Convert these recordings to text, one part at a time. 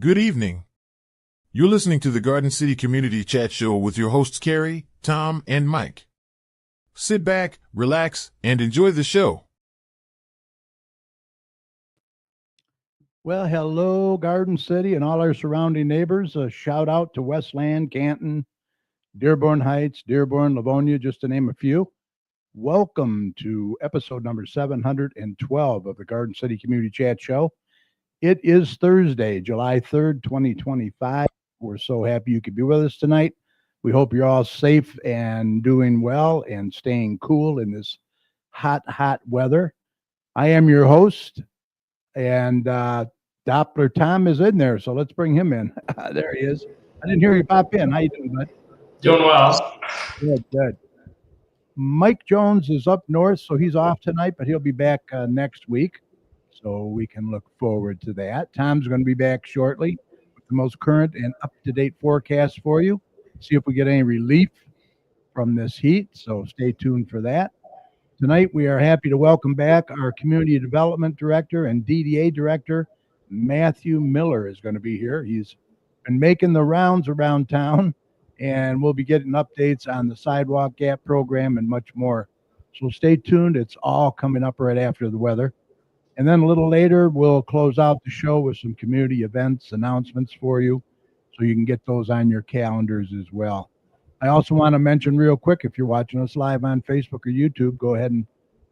Good evening. You're listening to the Garden City Community Chat Show with your hosts Carrie, Tom, and Mike. Sit back, relax, and enjoy the show. Well, hello, Garden City and all our surrounding neighbors. A shout out to Westland, Canton, Dearborn Heights, Dearborn, Livonia, just to name a few. Welcome to episode number 712 of the Garden City Community Chat Show. It is Thursday, July 3rd, 2025. We're so happy you could be with us tonight. We hope you're all safe and doing well and staying cool in this hot weather. I am your host, and Doppler Tom is in there, so let's bring him in. There he is. I didn't hear you pop in. How you doing, bud? Doing well. Good. Mike Jones is up north, so he's off tonight, but he'll be back next week. So we can look forward to that. Tom's going to be back shortly with the most current and up-to-date forecast for you. See if we get any relief from this heat. So stay tuned for that. Tonight, we are happy to welcome back our Community Development Director and DDA Director, Matthew Miller, is going to be here. He's been making the rounds around town, and we'll be getting updates on the Sidewalk Gap program and much more. So stay tuned. It's all coming up right after the weather. And then a little later, we'll close out the show with some community events, announcements for you, so you can get those on your calendars as well. I also want to mention real quick, if you're watching us live on Facebook or YouTube, go ahead and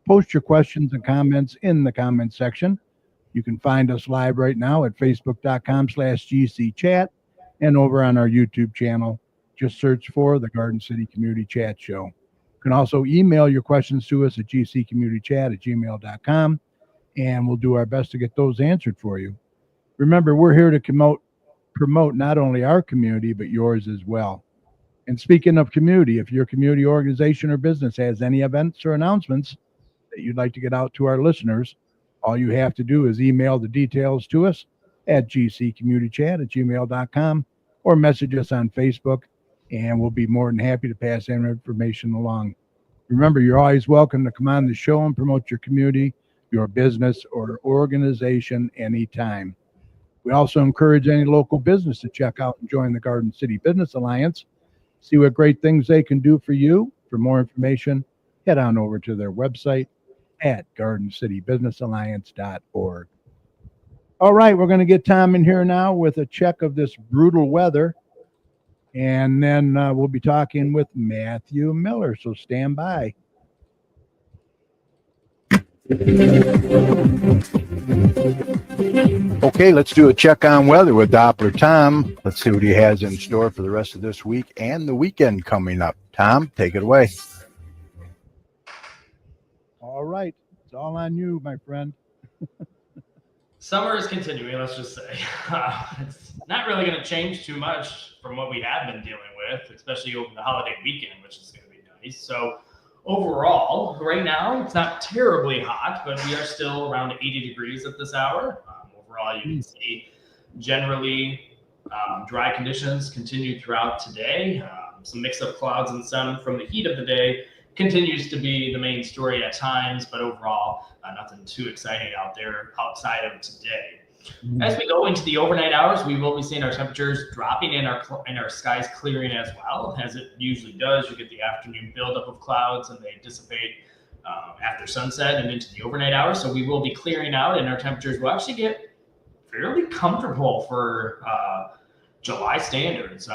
post your questions and comments in the comment section. You can find us live right now at facebook.com/GCChat and over on our YouTube channel. Just search for the Garden City Community Chat Show. You can also email your questions to us at gccommunitychat@gmail.com. And we'll do our best to get those answered for you. Remember, we're here to promote not only our community, but yours as well. And speaking of community, if your community organization or business has any events or announcements that you'd like to get out to our listeners, all you have to do is email the details to us at gccommunitychat@gmail.com or message us on Facebook, and we'll be more than happy to pass that information along. Remember, you're always welcome to come on the show and promote your community, your business or organization anytime. We also encourage any local business to check out and join the Garden City Business Alliance. See what great things they can do for you. For more information, head on over to their website at gardencitybusinessalliance.org. All right, we're going to get Tom in here now with a check of this brutal weather. And then we'll be talking with Matthew Miller, so stand by. Okay, let's do a check on weather with Doppler Tom. Let's see what he has in store for the rest of this week and the weekend coming up. Tom, take it away. All right, it's all on you, my friend. Summer is continuing, let's just say. It's not really going to change too much from what we have been dealing with, especially over the holiday weekend, which is going to be nice. So overall, right now, it's not terribly hot, but we are still around 80 degrees at this hour. Overall, you can see generally dry conditions continue throughout today. Some mix of clouds and sun from the heat of the day continues to be the main story at times, but overall, nothing too exciting out there outside of today. As we go into the overnight hours, we will be seeing our temperatures dropping and our skies clearing as well, as it usually does. You get the afternoon buildup of clouds, and they dissipate after sunset and into the overnight hours. So we will be clearing out, and our temperatures will actually get fairly comfortable for July standards.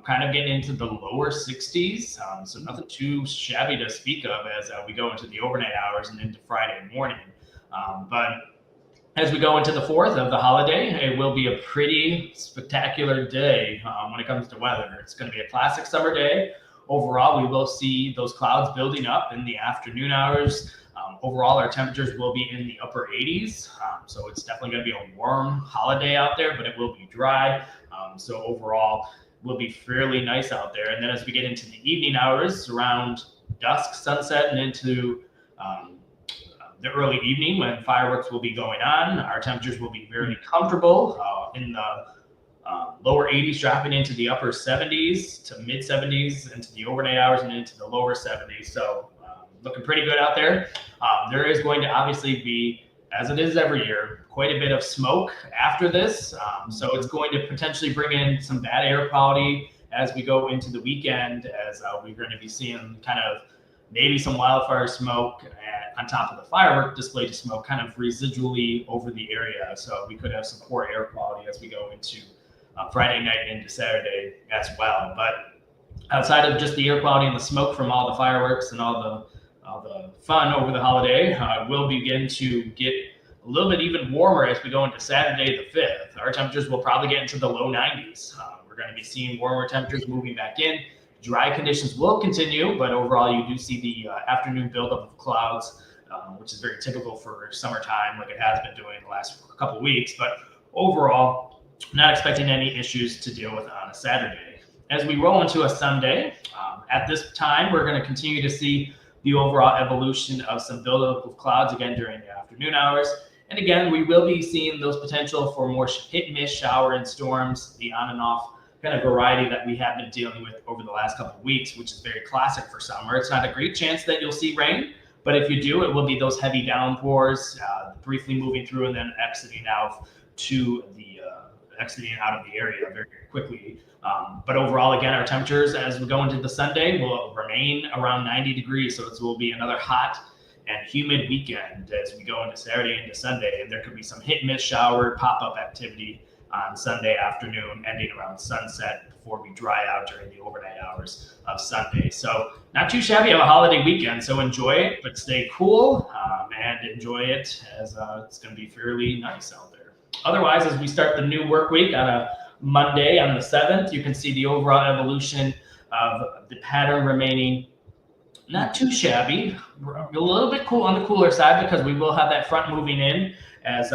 Kind of getting into the lower 60s, so nothing too shabby to speak of as we go into the overnight hours and into Friday morning. But as we go into the 4th of the holiday, it will be a pretty spectacular day when it comes to weather. It's going to be a classic summer day. Overall, we will see those clouds building up in the afternoon hours. Overall, our temperatures will be in the upper 80s. So it's definitely going to be a warm holiday out there, but it will be dry. So overall, will be fairly nice out there. And then as we get into the evening hours, around dusk, sunset, and into the early evening when fireworks will be going on, our temperatures will be very comfortable in the lower 80s, dropping into the upper 70s to mid 70s, into the overnight hours and into the lower 70s. So looking pretty good out there. There is going to obviously be as it is every year, quite a bit of smoke after this. So it's going to potentially bring in some bad air quality as we go into the weekend, as we're going to be seeing kind of maybe some wildfire smoke on top of the firework display smoke kind of residually over the area. So we could have some poor air quality as we go into Friday night into Saturday as well. But outside of just the air quality and the smoke from all the fireworks and all the fun over the holiday, we'll begin to get a little bit even warmer as we go into Saturday the 5th. Our temperatures will probably get into the low 90s. We're going to be seeing warmer temperatures moving back in. Dry conditions will continue, but overall you do see the afternoon buildup of clouds, which is very typical for summertime, like it has been doing the last couple of weeks. But overall, not expecting any issues to deal with on a Saturday. As we roll into a Sunday, at this time, we're going to continue to see the overall evolution of some buildup of clouds again during the afternoon hours. And again, we will be seeing those potential for more hit and miss shower and storms, the on and off kind of variety that we have been dealing with over the last couple of weeks, which is very classic for summer. It's not a great chance that you'll see rain, but if you do, it will be those heavy downpours, briefly moving through and then exiting out of the area very quickly. But overall, again, our temperatures as we go into the Sunday will remain around 90 degrees. So it will be another hot and humid weekend as we go into Saturday into Sunday. And there could be some hit and miss shower pop-up activity on Sunday afternoon, ending around sunset before we dry out during the overnight hours of Sunday. So not too shabby of a holiday weekend. So enjoy it, but stay cool and enjoy it as it's going to be fairly nice out there. Otherwise, as we start the new work week on a Monday on the 7th, you can see the overall evolution of the pattern remaining not too shabby, a little bit cool on the cooler side because we will have that front moving in as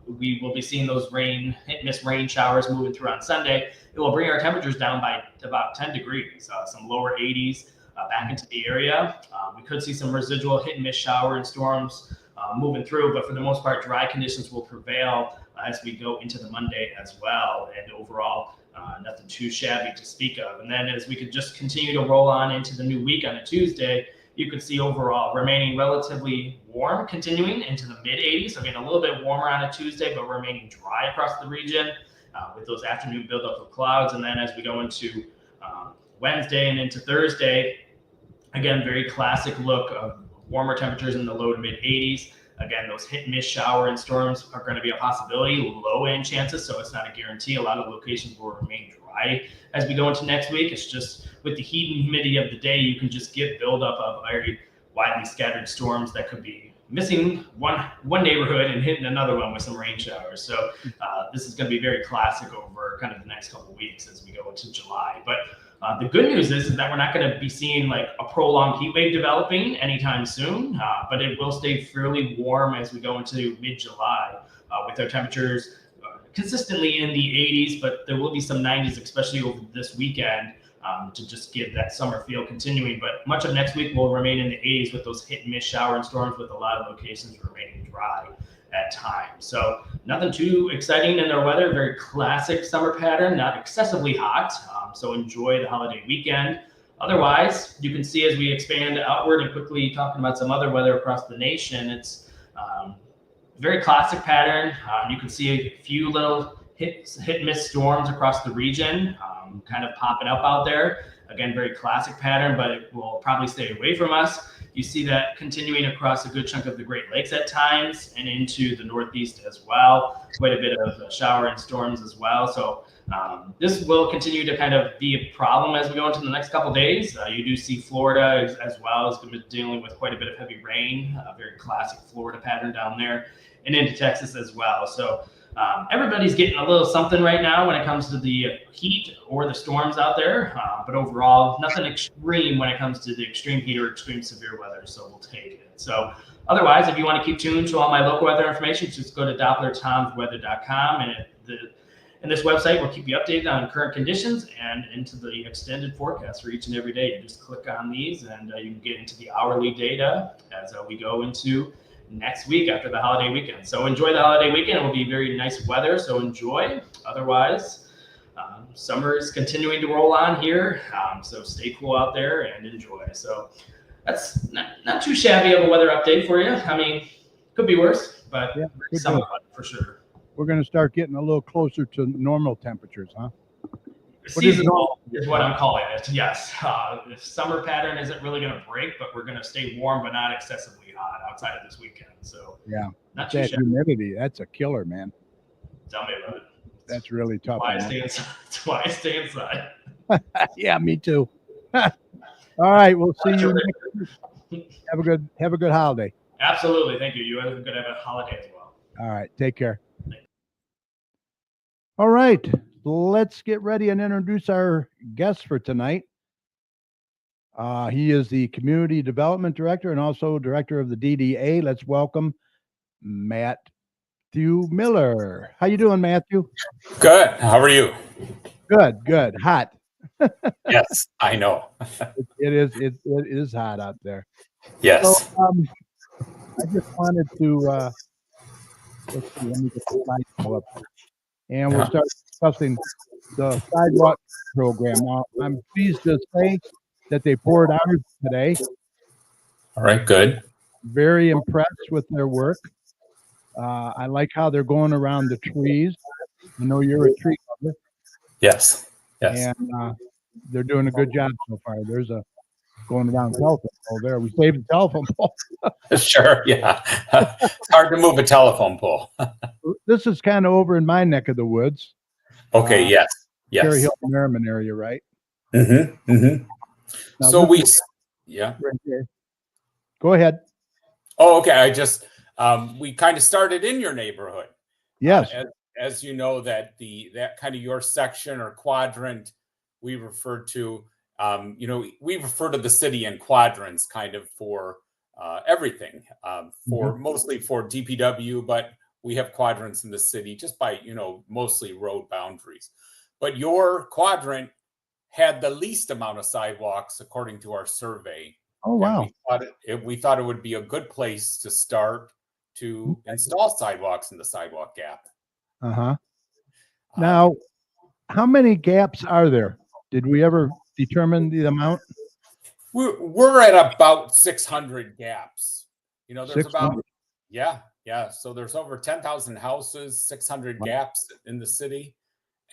we will be seeing those hit and miss rain showers moving through on Sunday. It will bring our temperatures down by about 10 degrees, some lower 80s back into the area. We could see some residual hit and miss shower and storms moving through, but for the most part, dry conditions will prevail as we go into the Monday as well. And overall, nothing too shabby to speak of. And then as we could just continue to roll on into the new week on a Tuesday, you can see overall remaining relatively warm, continuing into the mid 80s. Again, a little bit warmer on a Tuesday, but remaining dry across the region with those afternoon buildup of clouds. And then as we go into Wednesday and into Thursday, again, very classic look of warmer temperatures in the low to mid 80s. Again, those hit and miss shower and storms are going to be a possibility, low end chances, so it's not a guarantee. A lot of locations will remain dry as we go into next week. It's just with the heat and humidity of the day, you can just get buildup of very widely scattered storms that could be missing one neighborhood and hitting another one with some rain showers. So this is going to be very classic over kind of the next couple of weeks as we go into July. But the good news is that we're not going to be seeing like a prolonged heat wave developing anytime soon, but it will stay fairly warm as we go into mid-July with our temperatures consistently in the 80s, but there will be some 90s, especially over this weekend, to just give that summer feel continuing. But much of next week will remain in the 80s with those hit and miss shower and storms with a lot of locations remaining dry at times. So nothing too exciting in their weather, very classic summer pattern, not excessively hot. So enjoy the holiday weekend. Otherwise, you can see as we expand outward and quickly talking about some other weather across the nation, it's very classic pattern. You can see a few little hit and miss storms across the region kind of popping up out there. Again, very classic pattern, but it will probably stay away from us. You see that continuing across a good chunk of the Great Lakes at times and into the Northeast as well. Quite a bit of shower and storms as well. So this will continue to kind of be a problem as we go into the next couple of days. You do see Florida as well as going to be dealing with quite a bit of heavy rain, a very classic Florida pattern down there, and into Texas as well. So everybody's getting a little something right now when it comes to the heat or the storms out there. But overall, nothing extreme when it comes to the extreme heat or extreme severe weather. So we'll take it. So otherwise, if you want to keep tuned to all my local weather information, just go to DopplerTomsWeather.com, and this website will keep you updated on current conditions and into the extended forecast for each and every day. You just click on these and you can get into the hourly data as we go into next week after the holiday weekend. So enjoy the holiday weekend. It will be very nice weather, so enjoy. Otherwise, summer is continuing to roll on here, so stay cool out there and enjoy. So that's not too shabby of a weather update for you. I mean, Could be worse, but Yeah, could summer be. for sure. We're going to start getting a little closer to normal temperatures, huh? What is it Seasonal is what I'm calling it. Yes, the summer pattern isn't really going to break, but we're going to stay warm but not excessively hot outside of this weekend. So Yeah, not too that shabby. humidity, that's a killer, man. Tell me about it. That's really tough. Why I man. stay inside. That's why I stay inside. Yeah, me too. All right, we'll see you next week. Have a good holiday. Absolutely. Thank you. You have a good holiday as well. All right, take care. All right, let's get ready and introduce our guest for tonight. He is the Community Development Director and also Director of the DDA. Let's welcome Matthew Miller. How you doing, Matthew? Good. How are you? Good. Hot. Yes, I know. It is hot out there. Yes. So, I just wanted to let's see, let me get the slide pull up here. And we'll start discussing the sidewalk program. Now, I'm pleased to say that they poured ours today. All right. Good. Very impressed with their work. I like how they're going around the trees. I know you're a tree lover, Yes. Yes. and they're doing a good job so far. There's a going around telephone pole there. We saved the telephone pole. Sure. Yeah. It's hard to move a telephone pole. This is kind of over in my neck of the woods. Okay. Yes. Cherry Yes. Hill, Merriman area, right? Mm-hmm. Mm-hmm. Now, So this we, yeah. right here. Go ahead. Oh, okay. I just, we kind of started in your neighborhood. Yes. As you know, that kind of your section or quadrant we refer to, we refer to the city in quadrants kind of for everything, for mostly for DPW, but we have quadrants in the city just by, mostly road boundaries. But your quadrant had the least amount of sidewalks according to our survey. Oh, wow. And we thought it would be a good place to start to install sidewalks in the sidewalk gap. Uh-huh. Now, how many gaps are there? Did we ever determine the amount? We're at about 600 gaps. There's 600. about, yeah. So there's over 10,000 houses, 600 gaps in the city.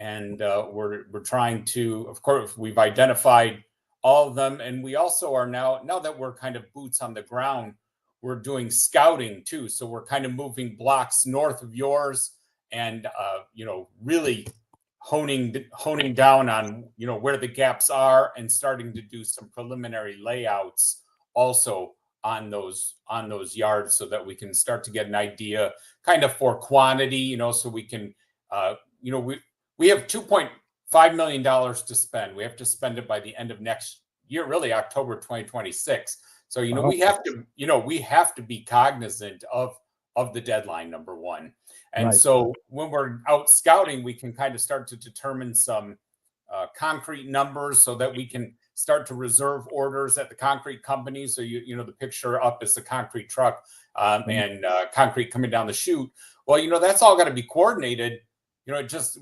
And we're trying to, of course, we've identified all of them. And we also are now that we're kind of boots on the ground, we're doing scouting too. So we're kind of moving blocks north of yours and, really honing down on, where the gaps are and starting to do some preliminary layouts also on those yards so that we can start to get an idea kind of for quantity, so we can, we have $2.5 million to spend. We have to spend it by the end of next year, really October 2026. So, we have to be cognizant of the deadline, number one. And so when we're out scouting, we can kind of start to determine some concrete numbers so that we can start to reserve orders at the concrete company. So, the picture up is the concrete truck and concrete coming down the chute. Well, that's all got to be coordinated.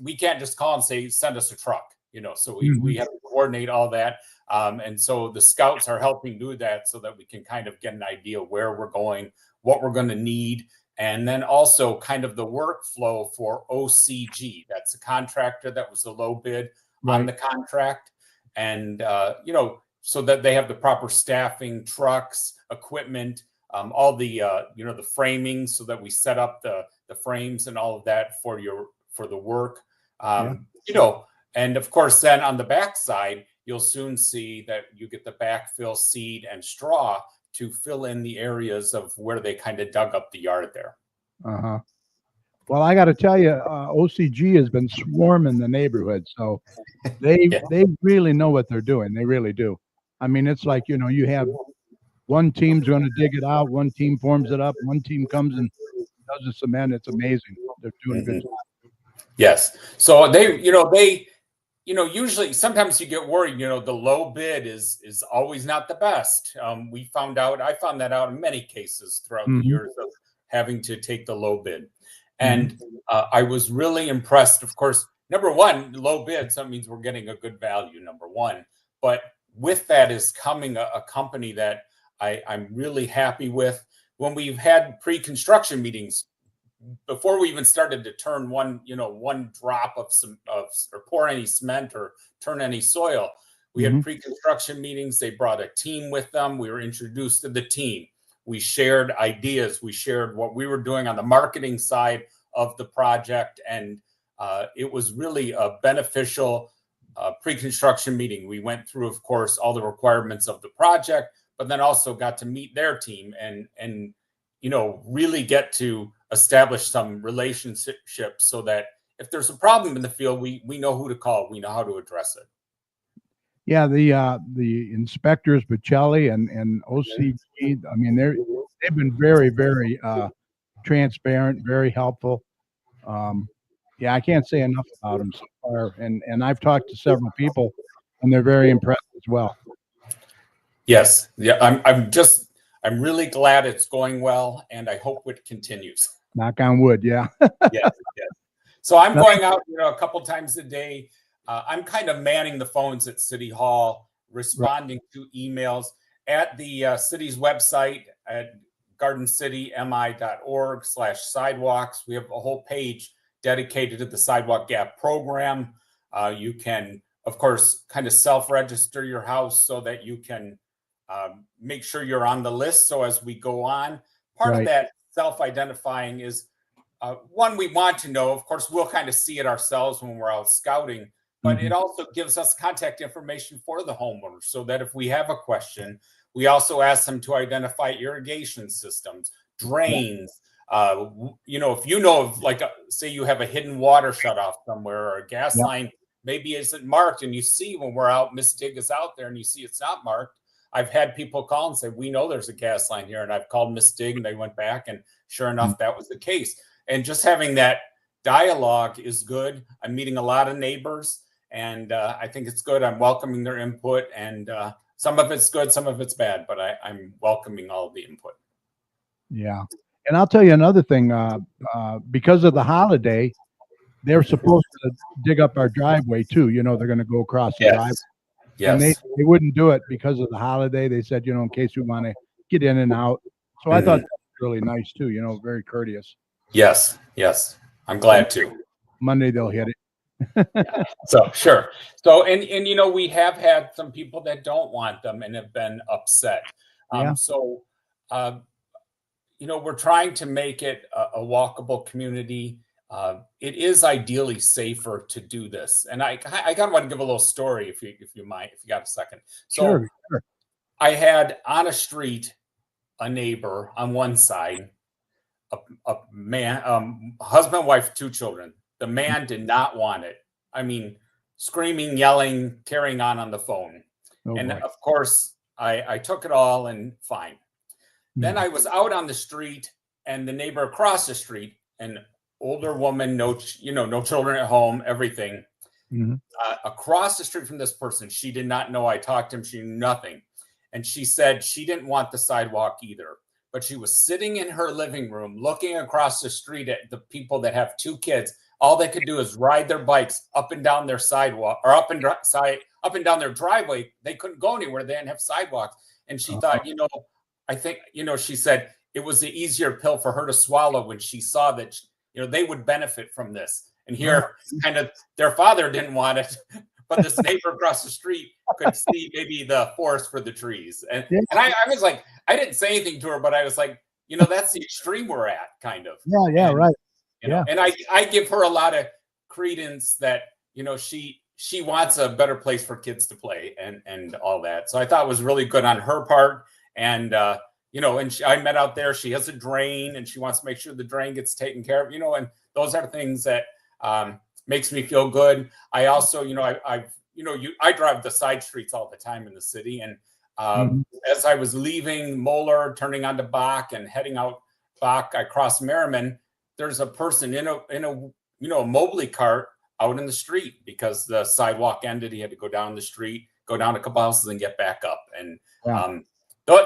We can't just call and say, send us a truck, so we have to coordinate all that. And so the scouts are helping do that so that we can kind of get an idea where we're going, what we're going to need. And then also kind of the workflow for OCG. That's a contractor that was the low bid on the contract. And, so that they have the proper staffing, trucks, equipment, all the, the framing so that we set up the frames and all of that for the work, and of course, then on the backside, you'll soon see that you get the backfill seed and straw to fill in the areas of where they kind of dug up the yard there. Uh-huh. Well, I got to tell you, OCG has been swarming the neighborhood, so they really know what they're doing. They really do. I mean, it's like, you have one team's going to dig it out, one team forms it up, one team comes and does the cement. It's amazing. They're doing a good job. Yes. So they usually sometimes you get worried, the low bid is always not the best. I found that out in many cases throughout the years of having to take the low bid. And I was really impressed. Of course, number one, low bid, so that means we're getting a good value, number one. But with that is coming a company that I'm really happy with. when we've had pre-construction meetings, before we even started to turn one drop of or pour any cement or turn any soil, we had pre-construction meetings. They brought a team with them. We were introduced to the team. We shared ideas. We shared what we were doing on the marketing side of the project. And it was really a beneficial pre-construction meeting. We went through, of course, all the requirements of the project, but then also got to meet their team and really get to establish some relationships so that if there's a problem in the field, we know who to call. We know how to address it. Yeah, the inspectors, Bocelli and OCG, I mean, they've been very, very transparent, very helpful. Yeah, I can't say enough about them so far. And I've talked to several people, and they're very impressed as well. Yes, yeah, I'm really glad it's going well, and I hope it continues. Knock on wood, yeah. Yes. So I'm going out, a couple times a day. I'm kind of manning the phones at City Hall, responding to emails at the city's website at gardencitymi.org/sidewalks. We have a whole page dedicated to the Sidewalk Gap program. You can, of course, kind of self-register your house so that you can make sure you're on the list. So as we go on, part of that self-identifying is one, we want to know, of course, we'll kind of see it ourselves when we're out scouting, but it also gives us contact information for the homeowners so that if we have a question, we also ask them to identify irrigation systems, drains. If you know of, like, say you have a hidden water shutoff somewhere or a gas line maybe isn't marked, and you see when we're out, Mistig is out there and you see it's not marked. I've had people call and say, we know there's a gas line here, and I've called Mistig and they went back, and sure enough, that was the case. And just having that dialogue is good. I'm meeting a lot of neighbors, and I think it's good. I'm welcoming their input, and some of it's good, some of it's bad, but I'm welcoming all of the input. Yeah. And I'll tell you another thing, because of the holiday, they're supposed to dig up our driveway too. They're going to go across the driveway. Yes. And they wouldn't do it because of the holiday. They said, in case we want to get in and out. So I thought that was really nice too, very courteous. Yes. I'm glad to. Monday they'll hit it. So sure. So and we have had some people that don't want them and have been upset. So we're trying to make it a walkable community. It is ideally safer to do this, and I kind of want to give a little story if you might, if you got a second. So Sure. I had on a street a neighbor on one side, a man, husband, wife, 2 children. The man did not want it. I mean, screaming, yelling, carrying on the phone. Of course, I took it all and fine. Then I was out on the street, and the neighbor across the street, an older woman, no children at home, everything. Across the street from this person, she did not know I talked to him. She knew nothing. And she said she didn't want the sidewalk either. But she was sitting in her living room looking across the street at the people that have 2 kids. All they could do is ride their bikes up and down their sidewalk, or up and down their driveway. They couldn't go anywhere. They didn't have sidewalks. And she thought, I think, she said it was the easier pill for her to swallow when she saw that, they would benefit from this. And here, kind of, their father didn't want it, but this neighbor across the street could see maybe the forest for the trees. And I was like, I didn't say anything to her, but I was like, that's the extreme we're at, kind of. Yeah, right. And I give her a lot of credence that, she wants a better place for kids to play and all that. So I thought it was really good on her part. And, I met out there, she has a drain and she wants to make sure the drain gets taken care of, and those are things that makes me feel good. I also, I drive the side streets all the time in the city. And as I was leaving Moeller, turning onto Bach and heading out Bach, I crossed Merriman. There's a person in a Mobley cart out in the street because the sidewalk ended. He had to go down the street, go down a couple houses and get back up. And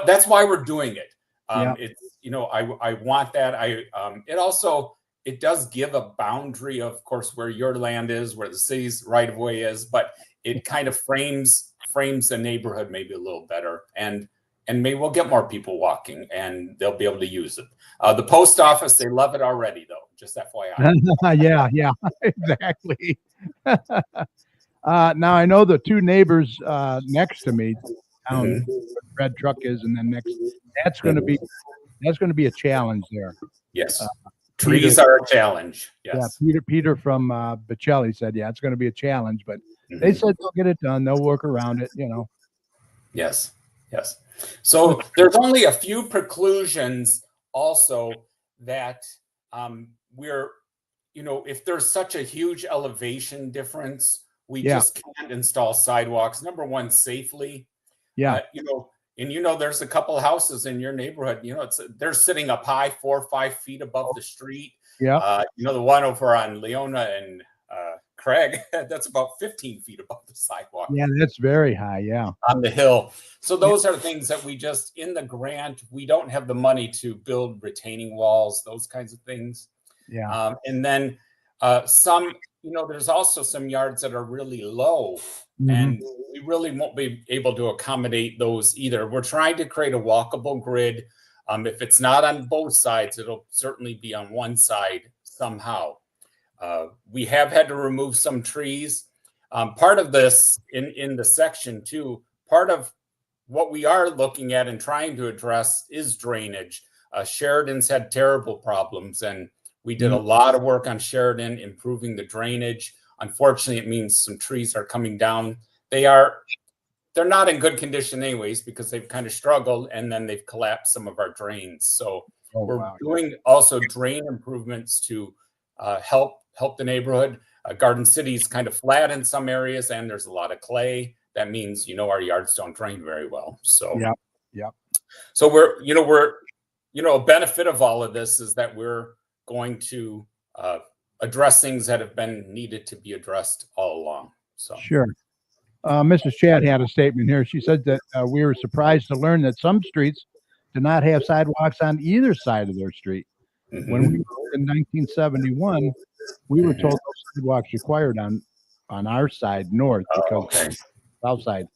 that's why we're doing it. It's, I want that. It does give a boundary, of course, where your land is, where the city's right of way is, but it kind of frames the neighborhood maybe a little better. And, and maybe we'll get more people walking, and they'll be able to use it. The post office, they love it already, though. Just FYI. Yeah, exactly. Now I know the two neighbors next to me, down where the red truck is, and then next, that's going to be a challenge there. Yes, trees are a challenge. Yes. Yeah, Peter from Bocelli said, yeah, it's going to be a challenge, but they said they'll get it done. They'll work around it, you know. Yes. So there's only a few preclusions also that we're, if there's such a huge elevation difference, we just can't install sidewalks. Number one, safely. Yeah. There's a couple of houses in your neighborhood, they're sitting up high, 4 or 5 feet above the street. Yeah. The one over on Leona and Craig, that's about 15 feet above the sidewalk. Yeah, that's very high. Yeah. On the hill. So those are things that we just, in the grant, we don't have the money to build retaining walls, those kinds of things. Yeah. And then some, there's also some yards that are really low, and we really won't be able to accommodate those either. We're trying to create a walkable grid. If it's not on both sides, it'll certainly be on one side somehow. We have had to remove some trees. Part of this in the section too, part of what we are looking at and trying to address is drainage. Sheridan's had terrible problems, and we did a lot of work on Sheridan, improving the drainage. Unfortunately, it means some trees are coming down. They're not in good condition anyways, because they've kind of struggled, and then they've collapsed some of our drains. So we're doing also drain improvements to help the neighborhood. Garden City is kind of flat in some areas, and there's a lot of clay. That means, our yards don't drain very well. So yeah. So we're a benefit of all of this is that we're going to address things that have been needed to be addressed all along. So sure. Mrs. Chad had a statement here. She said that we were surprised to learn that some streets do not have sidewalks on either side of their street. When we were in 1971, we were told those sidewalks required on our side north, because south side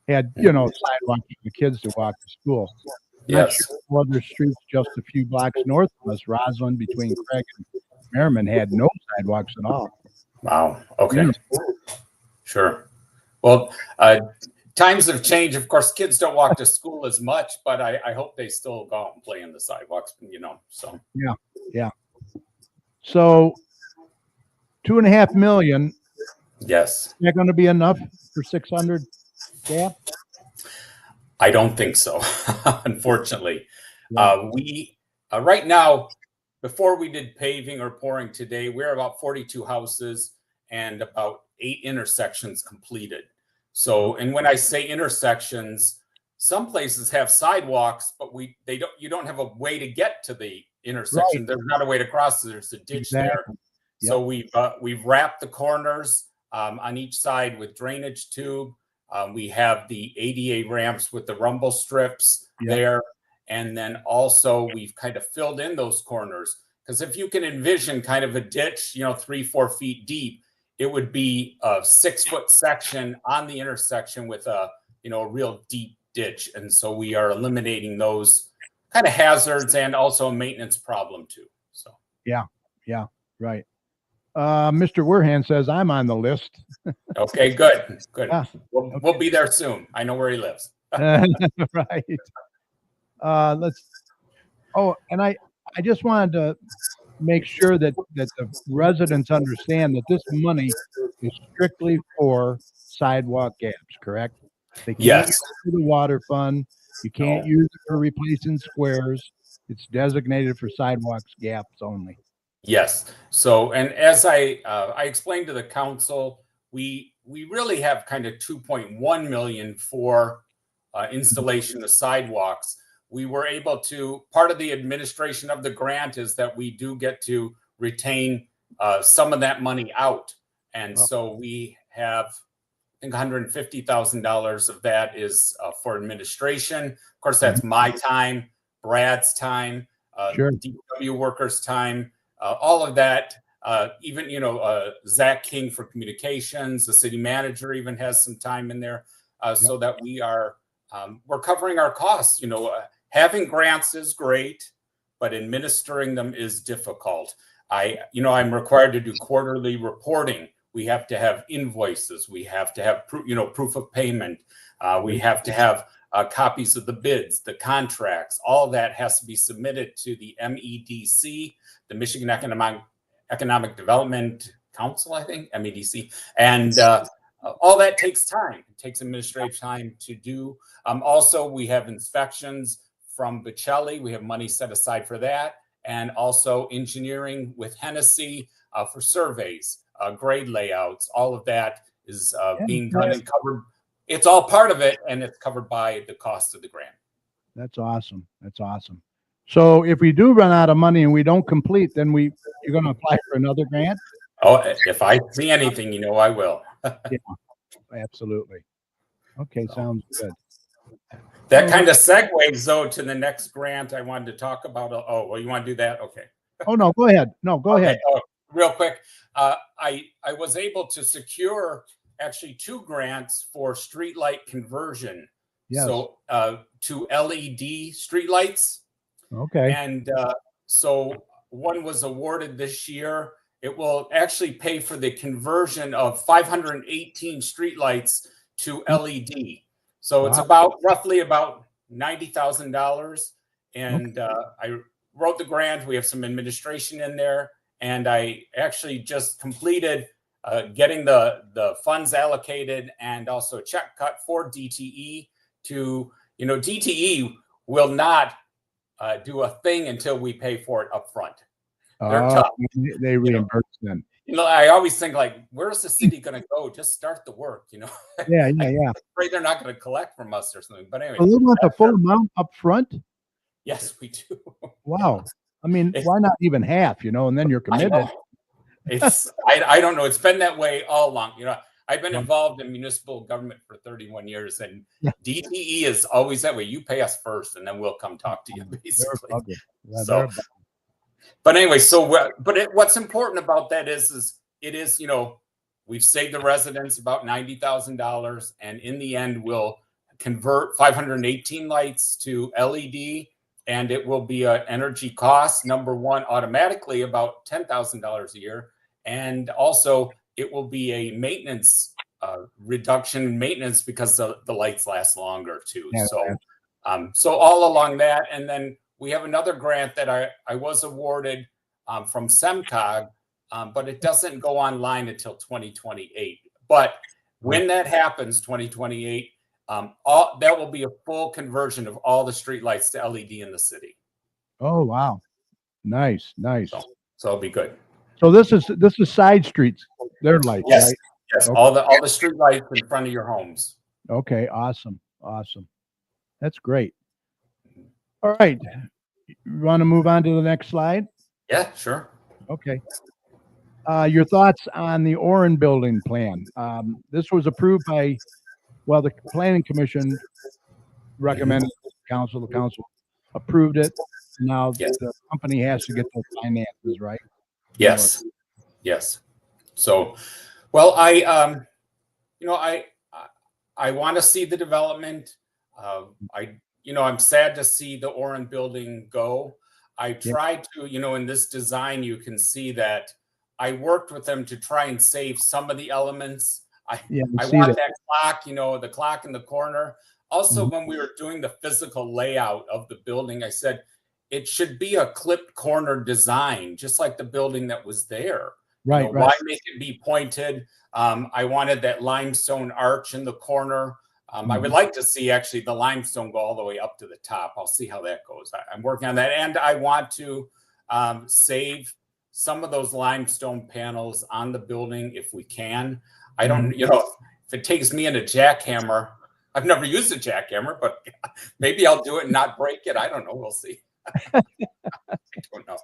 had sidewalks for the kids to walk to school. Yes. Sure other streets just a few blocks north of us, Roslyn between Craig and Merriman, had no sidewalks at all. Wow. Okay. Sure. Well, times have changed. Of course, kids don't walk to school as much, but I hope they still go out and play in the sidewalks, so. Yeah. So $2.5 million. Yes. Is that going to be enough for 600 gap? I don't think so, unfortunately. We right now, before we did paving or pouring today, we're about 42 houses and about 8 intersections completed. So, and when I say intersections, some places have sidewalks, but you don't have a way to get to the intersection. Right. There's not a way to cross. There's a ditch there. Yep. So we've wrapped the corners on each side with drainage tube. We have the ADA ramps with the rumble strips there. And then also we've kind of filled in those corners, because if you can envision kind of a ditch, 3-4 feet deep, it would be a 6-foot section on the intersection with a real deep ditch. And so we are eliminating those kind of hazards and also a maintenance problem too. So yeah, right. Mr. Werhan says I'm on the list. Okay, good. Yeah. We'll be there soon. I know where he lives. Right. And I just wanted to make sure that the residents understand that this money is strictly for sidewalk gaps, correct? They can't use it for the water fund. You can't use it for replacing squares. It's designated for sidewalks gaps only. Yes. So, and as I explained to the council, we really have kind of 2.1 million for installation of sidewalks. We were able to, part of the administration of the grant is that we do get to retain some of that money out. And so we have, I think, $150,000 of that is for administration. Of course, that's my time, Brad's time, DPW workers' time, all of that. Even, Zach King for communications, the city manager even has some time in there so that we are we're covering our costs. Having grants is great, but administering them is difficult. I'm required to do quarterly reporting. We have to have invoices. We have to have proof of payment. We have to have copies of the bids, the contracts. All that has to be submitted to the MEDC, the Michigan Economic Development Council, I think, MEDC. And all that takes time. It takes administrative time to do. Also, we have inspections from Bocelli. We have money set aside for that. And also engineering with Hennessy for surveys, grade layouts. All of that is being done and covered. It's all part of it, and it's covered by the cost of the grant. That's awesome. That's awesome. So if we do run out of money and we don't complete, then you're going to apply for another grant? Oh, if I see anything, I will. Yeah, absolutely. Okay, sounds good. That kind of segues, though, to the next grant I wanted to talk about. Oh, well, you want to do that? Okay. Oh, no, go ahead. No, go ahead. Oh, real quick. I was able to secure actually 2 grants for streetlight conversion. Yes. So to LED streetlights. Okay. And so one was awarded this year. It will actually pay for the conversion of 518 streetlights to LED. So it's roughly about $90,000. And I wrote the grant. We have some administration in there. And I actually just completed getting the funds allocated and also a check cut for DTE to, DTE will not do a thing until we pay for it up front. They're tough. They reimburse them. I always think, where's the city going to go? Just start the work, Yeah. I'm afraid they're not going to collect from us or something. But anyway. So they want the full amount up front? Yes, we do. Wow. I mean, why not even half, and then you're committed. I don't know. It's been that way all along. I've been involved in municipal government for 31 years, and DTE is always that way. You pay us first, and then we'll come talk to you, basically. But anyway, what's important about that is it is, we've saved the residents about $90,000, and in the end, we'll convert 518 lights to LED, and it will be an energy cost, number one, automatically about $10,000 a year, and also it will be a maintenance reduction in maintenance because the lights last longer too. Yeah, so all along that, and then we have another grant that I was awarded from SEMCOG, but it doesn't go online until 2028. But when that happens, 2028, that will be a full conversion of all the streetlights to LED in the city. Oh, wow. Nice. So it'll be good. So this is side streets. They're lights, yes, right? Yes, Okay. all the street lights in front of your homes. Okay, awesome. That's great. All right. You want to move on to the next slide? Yeah, sure. Okay. Your thoughts on the Oren building plan. This was approved by, the Planning Commission recommended the council approved it. Now the company has to get the finances, right? Yes. So, I want to see the development. I'm sad to see the Oren building go. I tried to, in this design, you can see that I worked with them to try and save some of the elements. I want that clock, the clock in the corner. Also, when we were doing the physical layout of the building, I said it should be a clipped corner design, just like the building that was there. Right. Why make it be pointed? I wanted that limestone arch in the corner. I would like to see actually the limestone go all the way up to the top. I'll see how that goes. I'm working on that. And I want to save some of those limestone panels on the building if we can. I don't, if it takes me and a jackhammer, I've never used a jackhammer, but maybe I'll do it and not break it. I don't know. We'll see. I don't know.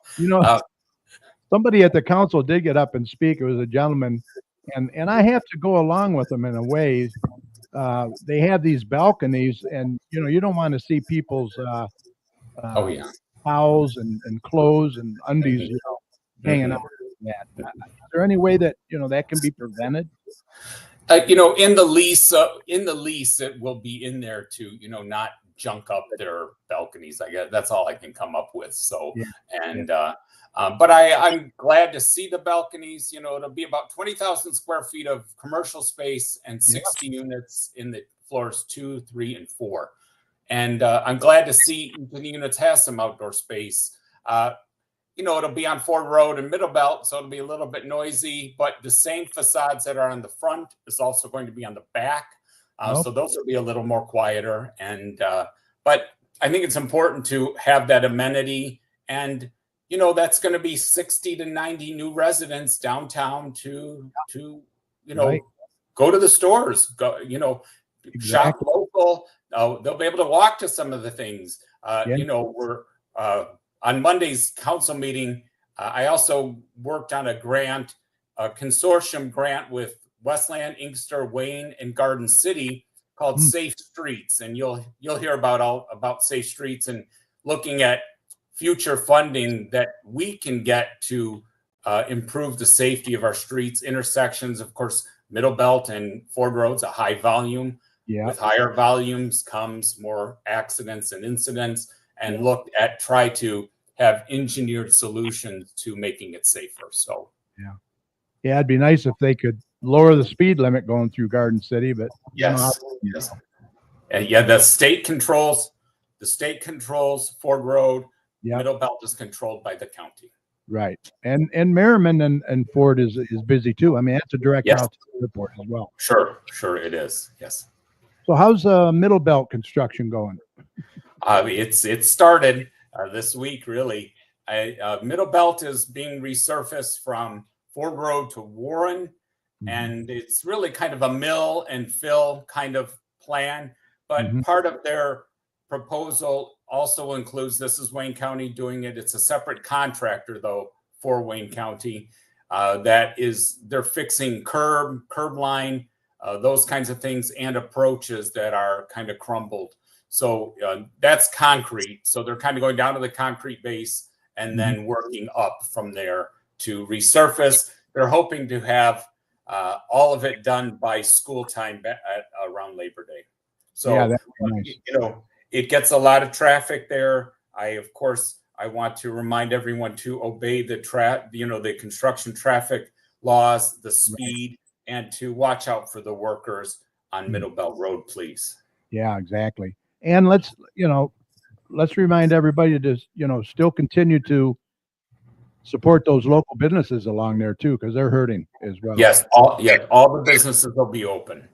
Somebody at the council did get up and speak. It was a gentleman, and I have to go along with them in a way. They have these balconies, and you don't want to see people's towels and clothes and undies hanging out. Is there any way that that can be prevented? In the lease, it will be in there to, not junk up their balconies. I guess that's all I can come up with. So, Yeah. and, but I'm glad to see the balconies. It'll be about 20,000 square feet of commercial space and 60 units in the floors 2, 3, and 4. And I'm glad to see each of the units has some outdoor space. It'll be on Ford Road and Middle Belt, so it'll be a little bit noisy, but the same facades that are on the front is also going to be on the back. So those will be a little more quieter. And, but I think it's important to have that amenity. And, that's going to be 60 to 90 new residents downtown to go to the stores, shop local. They'll be able to walk to some of the things. We're on Monday's council meeting. I also worked on a consortium grant with Westland, Inkster, Wayne, and Garden City called Safe Streets, and you'll hear about Safe Streets and looking at future funding that we can get to improve the safety of our streets, intersections. Of course, Middle Belt and Ford Road's a high volume. Yeah. With higher volumes comes more accidents and incidents, and try to have engineered solutions to making it safer. So yeah, it'd be nice if they could lower the speed limit going through Garden City, but yes. And the state controls Ford Road. Middle Belt is controlled by the county. Right. And Merriman and Ford is busy too. I mean, that's a direct route to the airport as well. Sure it is. Yes. So how's Middle Belt construction going? It started this week, really. Middle Belt is being resurfaced from Ford Road to Warren, and it's really kind of a mill and fill kind of plan. But part of their proposal also includes, this is Wayne County doing it. It's a separate contractor though for Wayne County. They're fixing curb line, those kinds of things, and approaches that are kind of crumbled. So that's concrete. So they're kind of going down to the concrete base and then working up from there to resurface. They're hoping to have all of it done by school time around Labor Day. So, that's nice. It gets a lot of traffic there. I want to remind everyone to obey the construction traffic laws, the speed, and to watch out for the workers on Middle Belt Road, please. Yeah, exactly. And let's remind everybody to, still continue to support those local businesses along there too, because they're hurting as well. Yes, all the businesses will be open.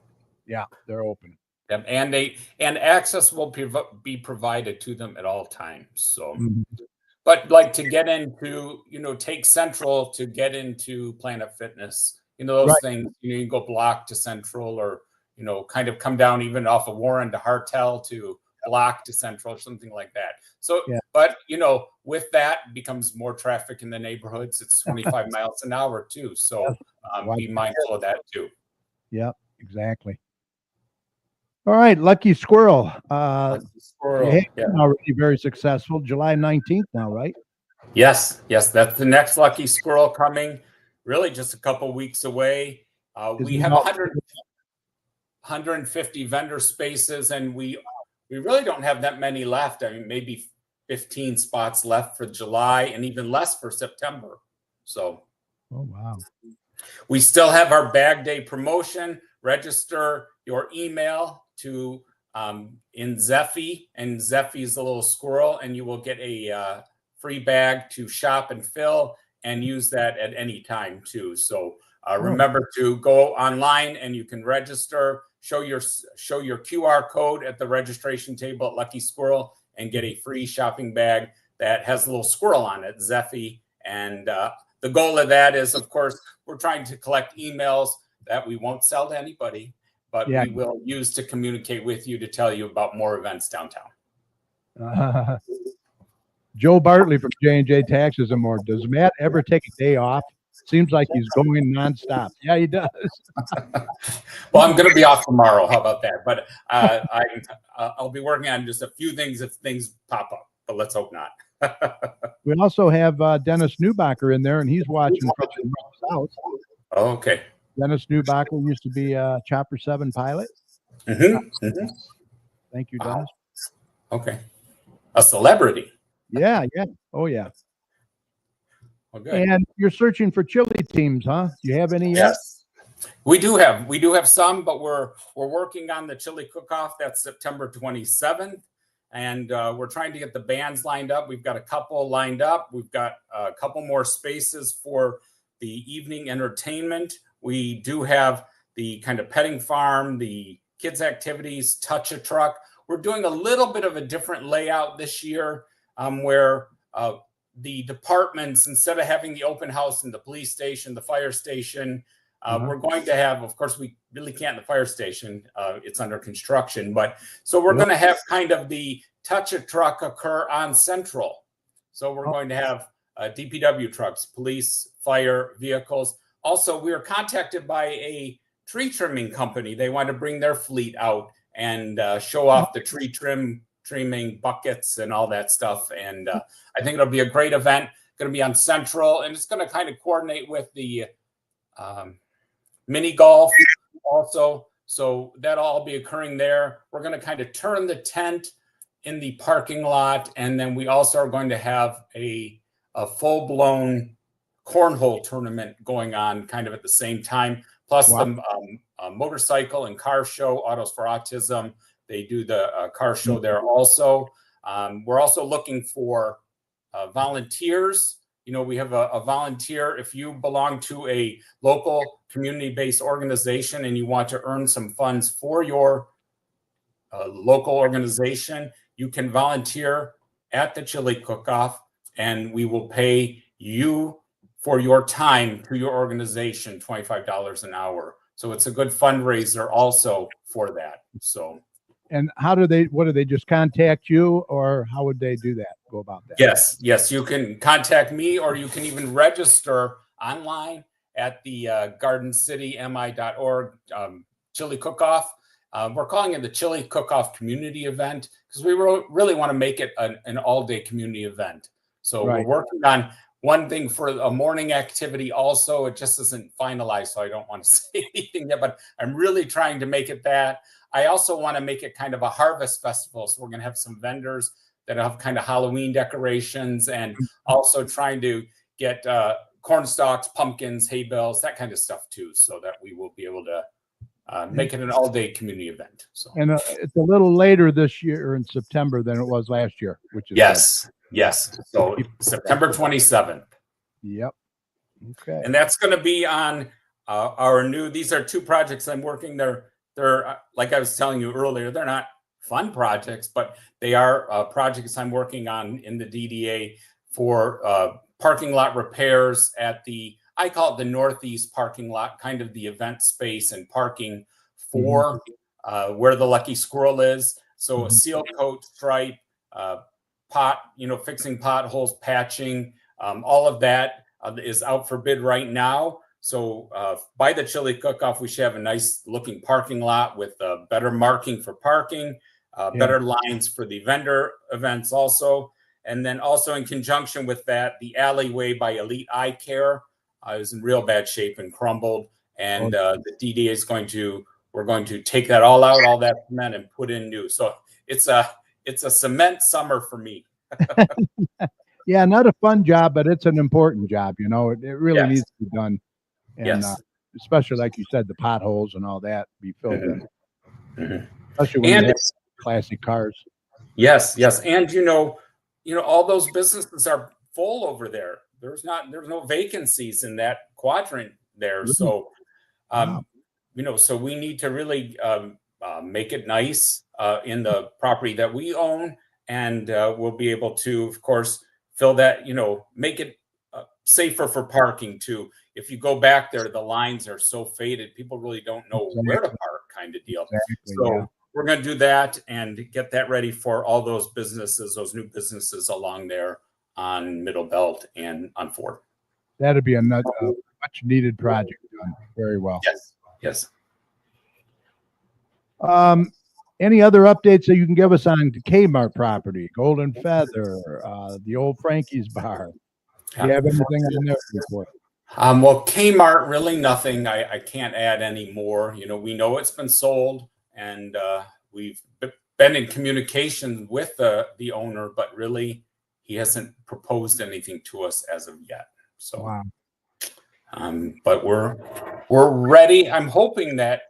Yeah, they're open. And access will be provided to them at all times. So, but like to get into, take Central to get into Planet Fitness, those things, you can go Block to Central, or, kind of come down even off of Warren to Hartel to Block to Central or something like that. So, but, with that becomes more traffic in the neighborhoods. It's 25 miles an hour too. So be mindful of that too. Yep, exactly. All right, Lucky Squirrel. Lucky Squirrel. Already very successful. July 19th now, right? Yes. That's the next Lucky Squirrel coming. Really just a couple weeks away. We have 150 vendor spaces, and we really don't have that many left. I mean, maybe 15 spots left for July and even less for September. So, oh, wow. We still have our bag day promotion. Register your email to in Zeffy, and Zeffy is a little squirrel, and you will get a free bag to shop and fill, and use that at any time too. So remember to go online and you can register, show your QR code at the registration table at Lucky Squirrel, and get a free shopping bag that has a little squirrel on it, Zeffy. And the goal of that is, of course, we're trying to collect emails that we won't sell to anybody, but we will use to communicate with you to tell you about more events downtown. Joe Bartley from J&J Taxes and More. Does Matt ever take a day off? Seems like he's going nonstop. Yeah, he does. Well, I'm going to be off tomorrow. How about that? But I'll be working on just a few things if things pop up, but let's hope not. We also have Dennis Newbacher in there, and he's watching from the south. Okay. Dennis Newbacher used to be a Chopper 7 pilot. Thank you, Dennis. Okay. A celebrity. Yeah. Oh, yeah. Well, good. And you're searching for chili teams, huh? Do you have any yet? Yes. We do have some, but we're working on the chili cook-off. That's September 27th. And we're trying to get the bands lined up. We've got a couple lined up. We've got a couple more spaces for the evening entertainment. We do have the kind of petting farm, the kids activities, touch a truck. We're doing a little bit of a different layout this year, where the departments, instead of having the open house in the police station, the fire station, we're going to have, of course, we really can't in the fire station. It's under construction, but so we're going to have kind of the touch a truck occur on Central. So we're going to have DPW trucks, police, fire vehicles. Also, we were contacted by a tree trimming company. They want to bring their fleet out and show off the tree trimming buckets and all that stuff. And I think it'll be a great event. Going to be on Central, and it's going to kind of coordinate with the mini golf also. So that'll all be occurring there. We're going to kind of turn the tent in the parking lot, and then we also are going to have a full-blown cornhole tournament going on kind of at the same time. Plus the motorcycle and car show, Autos for Autism. They do the car show there also. We're also looking for volunteers. You know, we have a volunteer. If you belong to a local community-based organization and you want to earn some funds for your local organization, you can volunteer at the chili cook-off, and we will pay you for your time to your organization, $25 an hour. So it's a good fundraiser also for that. So. And what do they just contact you, or how would they do that? Go about that? Yes. You can contact me, or you can even register online at the gardencitymi.org chili cook-off. We're calling it the chili cook-off community event because we really want to make it an all-day community event. So we're working on one thing for a morning activity also. It just isn't finalized, so I don't want to say anything yet, but I'm really trying to make it that. I also want to make it kind of a harvest festival. So we're going to have some vendors that have kind of Halloween decorations, and also trying to get corn stalks, pumpkins, hay bales, that kind of stuff too, so that we will be able to make it an all-day community event. So. And it's a little later this year in September than it was last year, which is yes. So September 27th. Yep. Okay. And that's going to be on our new. These are two projects I'm working. They're like I was telling you earlier. They're not fun projects, but they are projects I'm working on in the DDA for parking lot repairs at I call it the Northeast parking lot, kind of the event space and parking for where the Lucky Squirrel is. So a seal coat, stripe, fixing potholes, patching, all of that is out for bid right now. So by the chili cook-off, we should have a nice looking parking lot with better marking for parking, better lines for the vendor events also. And then also in conjunction with that, the alleyway by Elite Eye Care is in real bad shape and crumbled. And the DDA we're going to take that all out, all that cement, and put in new. So it's a cement summer for me. Yeah, not a fun job, but it's an important job. You know, it really needs to be done. And especially like you said, the potholes and all that be filled in. Especially when you have classic cars. Yes. And you know, all those businesses are full over there. There's no vacancies in that quadrant there. So so we need to really make it nice in the property that we own, and we'll be able to, of course, fill that, make it safer for parking too. If you go back there, the lines are so faded, people really don't know where to park, kind of deal. We're going to do that and get that ready for all those businesses, those new businesses along there on Middle Belt and on Ford. That'd be a much needed project done very well. Yes. Any other updates that you can give us on the Kmart property, Golden Feather, the old Frankie's bar? Do you have anything on there report? Well, Kmart, really nothing. I can't add any more. We know it's been sold, and we've been in communication with the owner, but really he hasn't proposed anything to us as of yet. So, Wow. But we're ready. I'm hoping that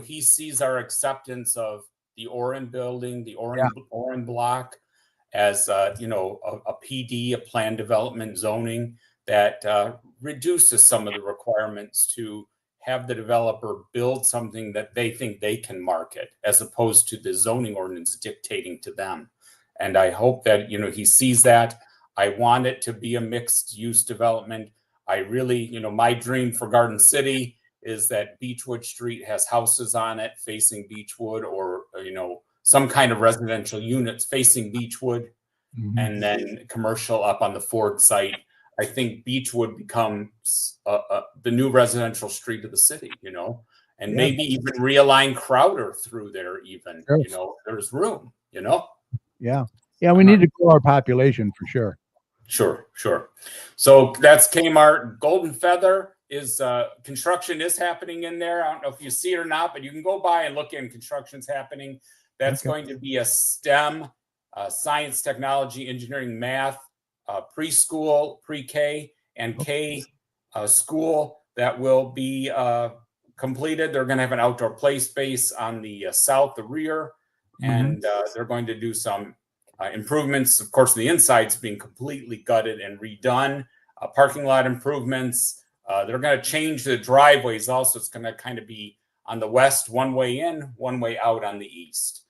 he sees our acceptance of the Oren building, the Oren block, as a PD, a plan development zoning that reduces some of the requirements to have the developer build something that they think they can market, as opposed to the zoning ordinance dictating to them. And I hope that he sees that. I want it to be a mixed use development. I really, my dream for Garden City is that Beechwood Street has houses on it facing Beechwood, or some kind of residential units facing Beechwood, and then commercial up on the Ford site. I think Beechwood becomes the new residential street of the city, and maybe even realign Crowder through there even, there's room, Yeah. Yeah, we need to grow our population for sure. Sure. So that's Kmart. Golden Feather is construction is happening in there. I don't know if you see it or not, but you can go by and look in. Construction's happening. That's going to be a STEM, science, technology, engineering, math, preschool, pre-K, and K school that will be completed. They're going to have an outdoor play space on the south, the rear, and they're going to do some improvements. Of course, the inside's being completely gutted and redone. Parking lot improvements. They're going to change the driveways also. It's going to kind of be on the west, one way in, one way out on the east.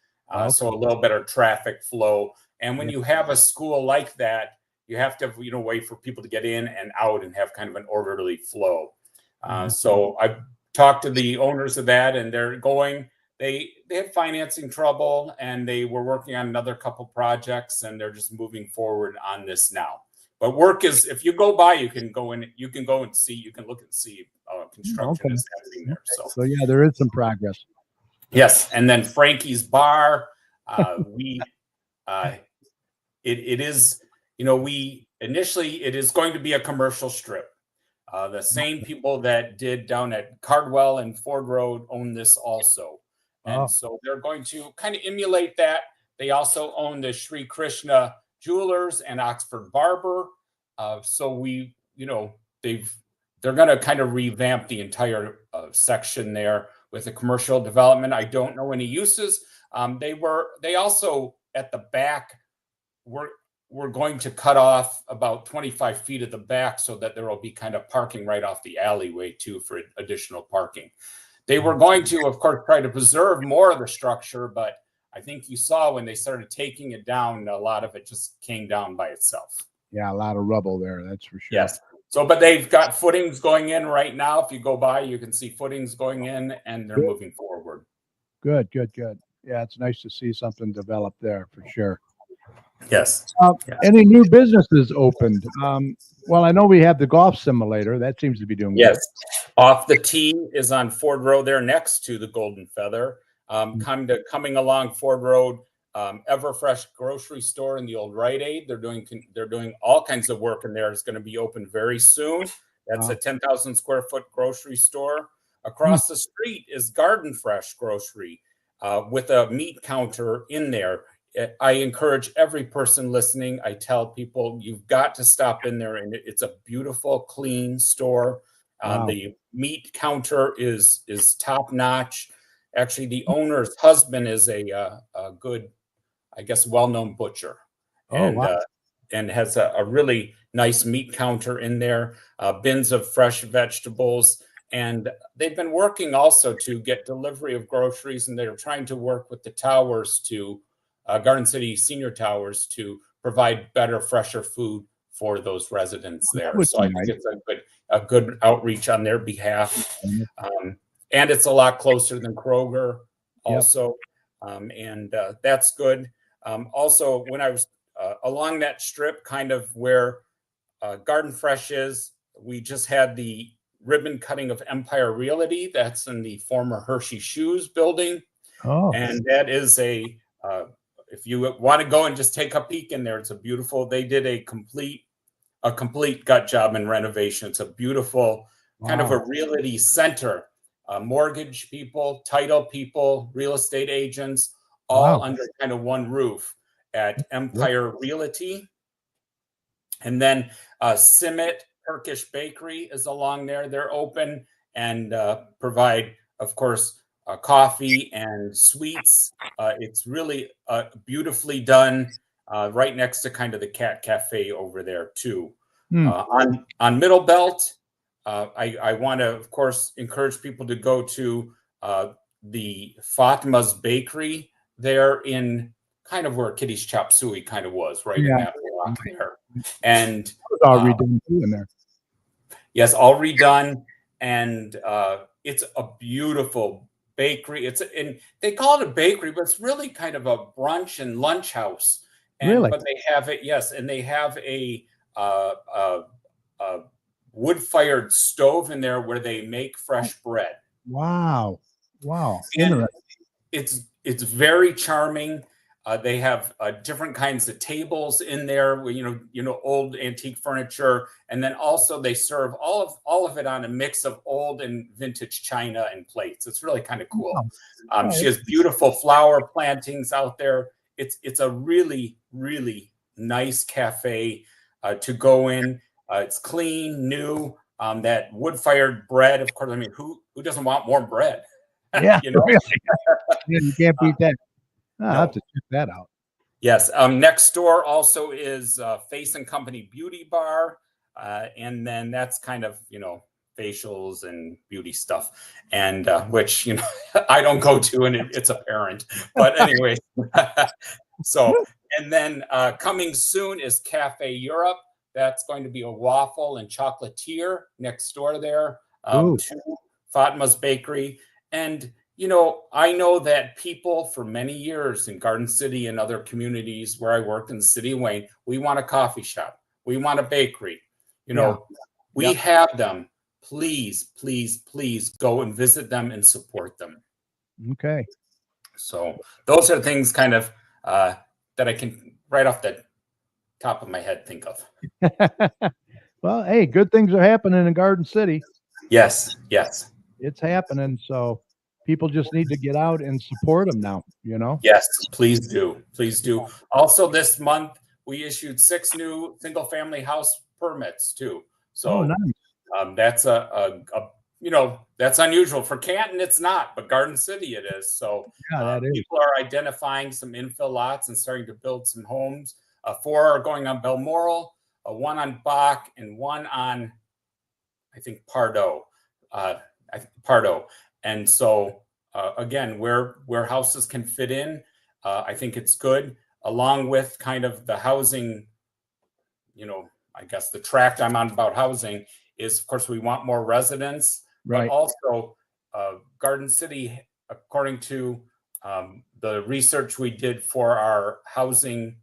So a little better traffic flow. And when you have a school like that, you have to have, way for people to get in and out and have kind of an orderly flow. So I've talked to the owners of that, and they're going. They had financing trouble, and they were working on another couple projects, and they're just moving forward on this now. But work is, if you go by, you can go in, you can go and see, you can look and see construction is happening there. So yeah, there is some progress. Yes, and then Frankie's Bar, it is, we initially, it is going to be a commercial strip. The same people that did down at Cardwell and Ford Road own this also. And so they're going to kind of emulate that. They also own the Sri Krishna Jewelers and Oxford Barber. So they're going to kind of revamp the entire section there with a commercial development. I don't know any uses. They also at the back we're going to cut off about 25 feet at the back so that there will be kind of parking right off the alleyway too for additional parking. They were going to, of course, try to preserve more of the structure, but I think you saw when they started taking it down, a lot of it just came down by itself. Yeah, a lot of rubble there, that's for sure. Yes. So, but they've got footings going in right now. If you go by, you can see footings going in, and they're moving forward. Good. Yeah, it's nice to see something develop there for sure. Yes. Any new businesses opened? Well, I know we have the golf simulator. That seems to be doing good. Off the Tee is on Ford Road there next to the Golden Feather. Coming along Ford Road, Everfresh grocery store in the old Rite Aid. They're doing all kinds of work in there. It's going to be open very soon. That's a 10,000 square foot grocery store. Across the street is Garden Fresh Grocery with a meat counter in there. I encourage every person listening. I tell people you've got to stop in there, and it's a beautiful, clean store. The meat counter is top notch. Actually, the owner's husband is a good, I guess, well-known butcher, and has a really nice meat counter in there. Bins of fresh vegetables. And they've been working also to get delivery of groceries, and they're trying to work with the towers to Garden City Senior Towers to provide better, fresher food for those residents there. So I think it's a good outreach on their behalf. And it's a lot closer than Kroger also. And that's good. Also, when I was along that strip, kind of where Garden Fresh is, we just had the ribbon cutting of Empire Realty. That's in the former Hershey Shoes building. And that is if you want to go and just take a peek in there, it's a beautiful, they did a complete a complete gut job and renovation. It's a beautiful kind of a realty center. Mortgage people, title people, real estate agents, all under kind of one roof at Empire Realty. And then Simit Turkish Bakery is along there. They're open and provide, of course, coffee and sweets. It's really beautifully done, right next to kind of the Cat Cafe over there too. On Middle Belt, I want to, of course, encourage people to go to the Fatma's Bakery there in kind of where Kitty's Chop Suey kind of was, right in that block there. And it's all redone too in there. Yes, all redone, and it's a beautiful bakery. And they call it a bakery, but it's really kind of a brunch and lunch house. And, but they have it, yes, and they have a wood-fired stove in there where they make fresh bread. Wow. And it's very charming. They have different kinds of tables in there, you know, old antique furniture, and then also they serve all of it on a mix of old and vintage china and plates. It's really kind of cool. She has beautiful flower plantings out there. It's a really, really nice cafe to go in. It's clean, new. That wood-fired bread, of course. I mean, who doesn't want warm bread? Yeah, you know, you can't beat that. I'll have to check that out. Yes. Next door also is Face and Company Beauty Bar. And then that's kind of, you know, facials and beauty stuff. And which, you know, I don't go to, and it's apparent. But anyway, so, and then coming soon is Cafe Europe. That's going to be a waffle and chocolatier next door there to Fatma's Bakery. And you know, I know that people for many years in Garden City and other communities where I worked in the city of Wayne, we want a coffee shop. We want a bakery. You know, we have them. Please, please, please go and visit them and support them. Okay. So those are things kind of that I can right off the top of my head think of. Well, hey, good things are happening in Garden City. Yes. It's happening. So people just need to get out and support them now, you know? Yes, please do. Please do. Also, this month, we issued 6 new single-family house permits, too. So nice. That's you know, that's unusual. For Canton, it's not, but Garden City, it is. So people are identifying some infill lots and starting to build some homes. 4 are going on Balmoral, 1 on Bach, and 1 on, I think, Pardo. And so, again, where houses can fit in, I think it's good, along with kind of the housing, you know, I guess the tract I'm on about housing is, of course, we want more residents, but also Garden City, according to the research we did for our housing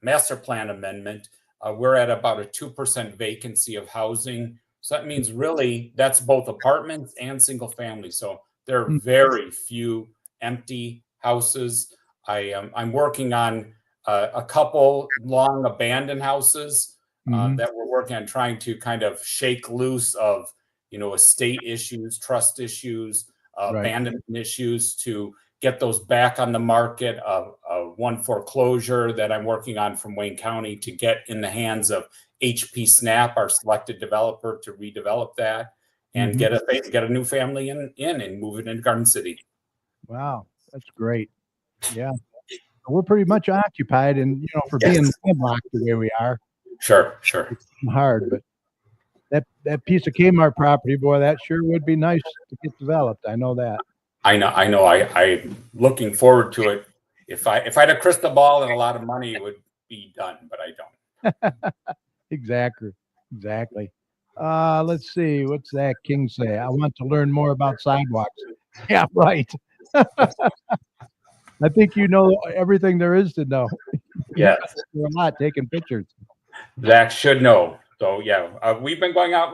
master plan amendment, we're at about a 2% vacancy of housing. So that means really that's both apartments and single family. So there are very few empty houses. I'm working on a couple long abandoned houses that we're working on trying to kind of shake loose of, you know, estate issues, trust issues, abandonment issues to get those back on the market. One foreclosure that I'm working on from Wayne County to get in the hands of HP Snap, our selected developer, to redevelop that and get a new family in and move it into Garden City. Wow, that's great. Yeah, we're pretty much occupied, and you know, for being landlocked the way we are, sure, it's hard. But that piece of Kmart property, boy, that sure would be nice to get developed. I know that. I know. I'm looking forward to it. If I had a crystal ball and a lot of money, it would be done, but I don't. Exactly. Let's see. What's that King say? I want to learn more about sidewalks. Yeah, right. I think you know everything there is to know. Yes. You're a lot taking pictures. Zach should know. So yeah, we've been going out.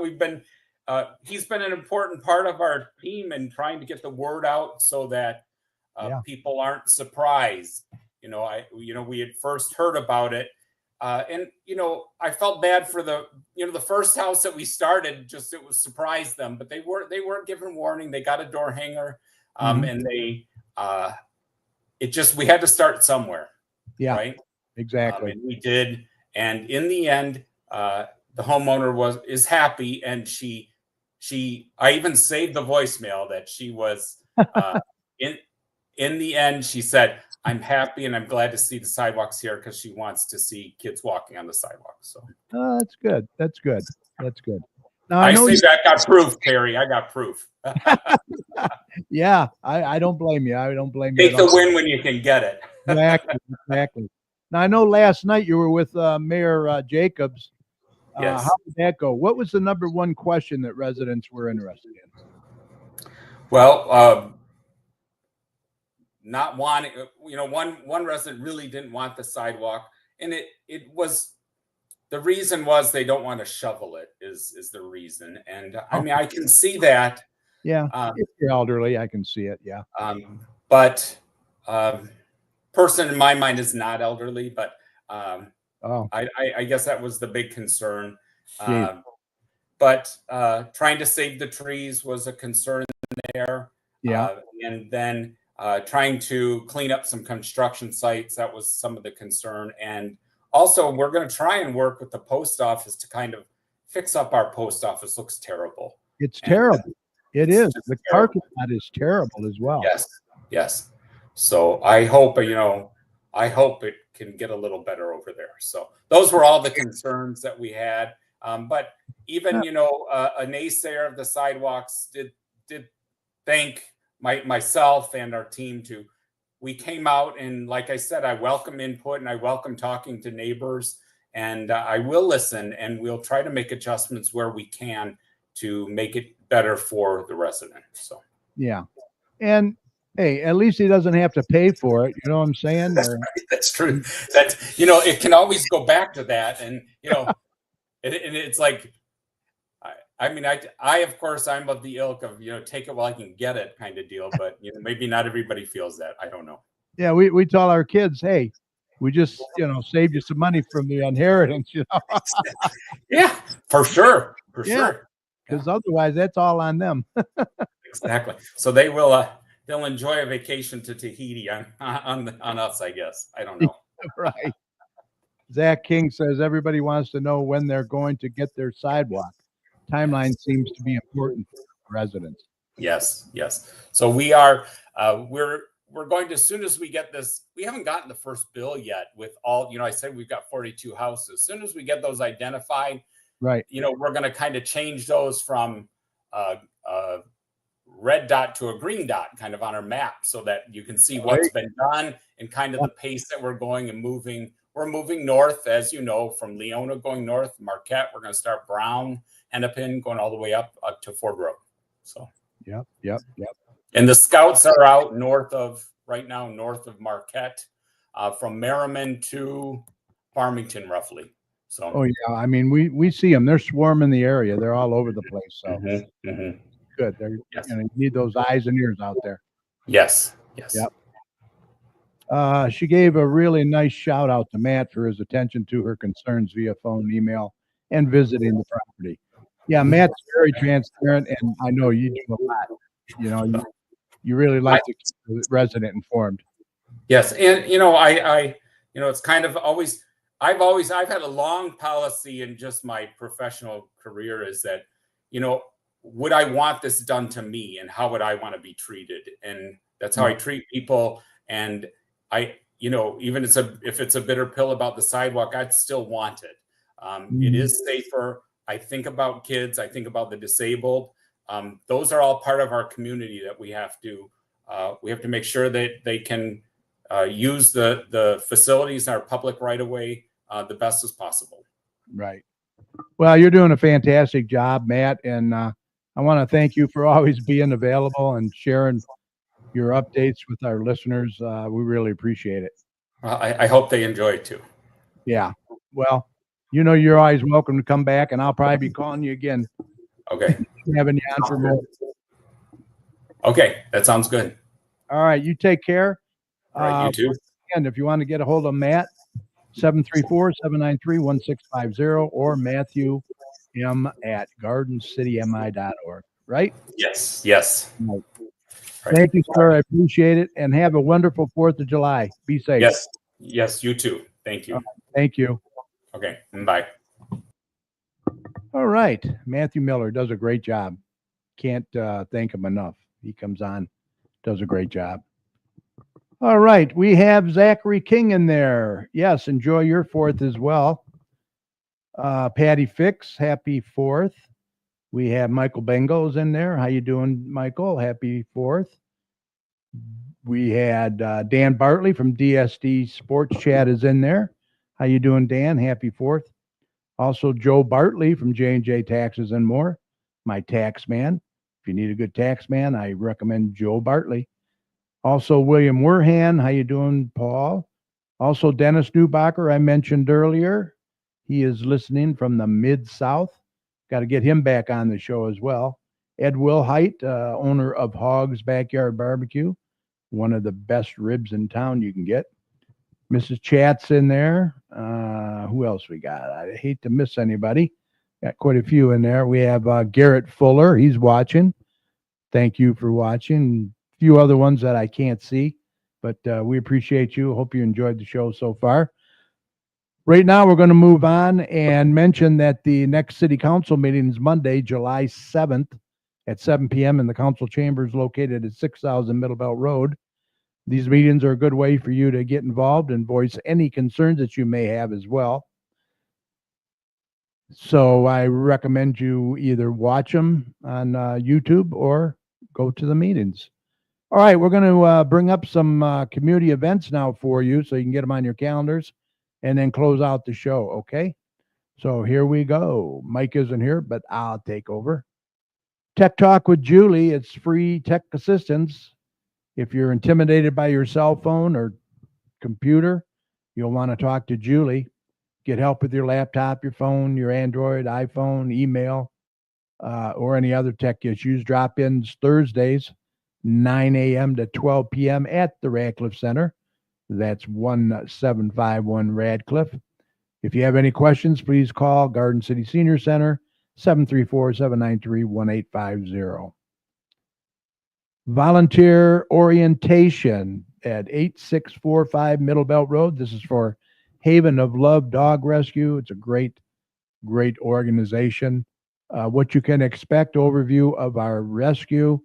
He's been an important part of our team and trying to get the word out so that people aren't surprised. We had first heard about it And I felt bad for the first house that we started. Just it was surprised them, but they weren't given warning. They got a door hanger, and they we had to start somewhere. Yeah, right. Exactly. And we did, and in the end, the homeowner is happy, and I even saved the voicemail that she was in the end. She said, "I'm happy and I'm glad to see the sidewalks here," because she wants to see kids walking on the sidewalk. So that's good. That's good. That's good. Now, I say that got proof, Terry. I got proof. Yeah, I don't blame you. I don't blame you. Take the win when you can get it. Exactly. Now, I know last night you were with Mayor Jacobs. Yes. How did that go? What was the number one question that residents were interested in? Well, not wanting, one resident really didn't want the sidewalk, and it was, the reason was they don't want to shovel it is the reason. And I mean, I can see that. Yeah. If you're elderly, I can see it. Yeah. But person in my mind is not elderly, but I guess that was the big concern. But trying to save the trees was a concern there. Yeah. And then trying to clean up some construction sites, that was some of the concern. And also, we're going to try and work with the post office to kind of fix up our post office. Looks terrible. It's terrible. It is. The parking lot is terrible as well. Yes. So I hope it can get a little better over there. So those were all the concerns that we had. But even a naysayer of the sidewalks did thank myself and our team. We came out, and like I said, I welcome input and I welcome talking to neighbors, and I will listen, and we'll try to make adjustments where we can to make it better for the resident. So yeah, and hey, at least he doesn't have to pay for it. You know what I'm saying? That's true. That it can always go back to that, and and it's like, I mean, I of course I'm of the ilk of take it while I can get it kind of deal, but maybe not everybody feels that. I don't know. Yeah, we tell our kids, hey, we just saved you some money from the inheritance. Yeah, for sure, sure. Because otherwise, that's all on them. Exactly. So they will. They'll enjoy a vacation to Tahiti on us, I guess. I don't know. Right. Zach King says everybody wants to know when they're going to get their sidewalk. Timeline seems to be important for residents. Yes. So we are. We're going to, as soon as we get this. We haven't gotten the first bill yet with all. I said we've got 42 houses. As soon as we get those identified, right. We're going to kind of change those from red dot to a green dot kind of on our map, so that you can see what's been done and kind of the pace that we're going and moving. We're moving north, as you know, from Leona going north, Marquette. We're going to start Brown, Hennepin, going all the way up to Ford Road. So yep. And the scouts are out right now north of Marquette, from Merriman to Farmington, roughly. So I mean, we see them. They're swarming the area. They're all over the place. So good. They're you need those eyes and ears out there. Yes. Yep. She gave a really nice shout out to Matt for his attention to her concerns via phone, email, and visiting the property. Yeah, Matt's very transparent, and I know you do a lot. You really like to keep the resident informed. Yes, and I it's kind of always. I've had a long policy in just my professional career is that, would I want this done to me, and how would I want to be treated? And that's how I treat people. And even if it's a bitter pill about the sidewalk, I'd still want it. It is safer. I think about kids. I think about the disabled. Those are all part of our community that we have to make sure that they can use the facilities in our public right of way the best as possible. Right. Well, you're doing a fantastic job, Matt, and I want to thank you for always being available and sharing your updates with our listeners. We really appreciate it. I hope they enjoy it too. Yeah. Well, you're always welcome to come back, and I'll probably be calling you again. Okay. Having you on for more. Okay, that sounds good. All right, you take care. All right, you too. And if you want to get a hold of Matt, 734-793-1650, or Matthew M at gardencitymi.org. Right? Yes. Yes. Right. Right. Thank you, sir. I appreciate it. And have a wonderful 4th of July. Be safe. Yes. Yes. You too. Thank you. Thank you. Okay. Bye. All right. Matthew Miller does a great job. Can't thank him enough. He comes on, does a great job. All right. We have Zachary King in there. Yes. Enjoy your 4th as well. Patty Fix, happy 4th. We have Michael Bengals in there. How you doing, Michael? Happy 4th. We had Dan Bartley from DSD Sports Chat is in there. How you doing, Dan? Happy 4th. Also, Joe Bartley from J&J Taxes and More, my tax man. If you need a good tax man, I recommend Joe Bartley. Also, William Werhan. How you doing, Paul? Also, Dennis Newbacher, I mentioned earlier. He is listening from the Mid-South. Got to get him back on the show as well. Ed Wilhite, owner of Hogg's Backyard Barbecue, one of the best ribs in town you can get. Mrs. Chat's in there. Who else we got? I hate to miss anybody. Got quite a few in there. We have Garrett Fuller. He's watching. Thank you for watching. A few other ones that I can't see, but we appreciate you. Hope you enjoyed the show so far. Right now, we're going to move on and mention that the next city council meeting is Monday, July 7th at 7 p.m. in the council chambers located at 6000 Middle Belt Road. These meetings are a good way for you to get involved and voice any concerns that you may have as well. So I recommend you either watch them on YouTube or go to the meetings. All right, we're going to bring up some community events now for you so you can get them on your calendars and then close out the show, okay? So here we go. Mike isn't here, but I'll take over. Tech Talk with Julie. It's free tech assistance. If you're intimidated by your cell phone or computer, you'll want to talk to Julie. Get help with your laptop, your phone, your Android, iPhone, email, or any other tech issues. Drop-ins Thursdays, 9 a.m. to 12 p.m. at the Radcliffe Center. That's 1751 Radcliffe. If you have any questions, please call Garden City Senior Center, 734-793-1850. Volunteer orientation at 8645 Middle Belt Road. This is for Haven of Love Dog Rescue. It's a great organization. What you can expect, overview of our rescue,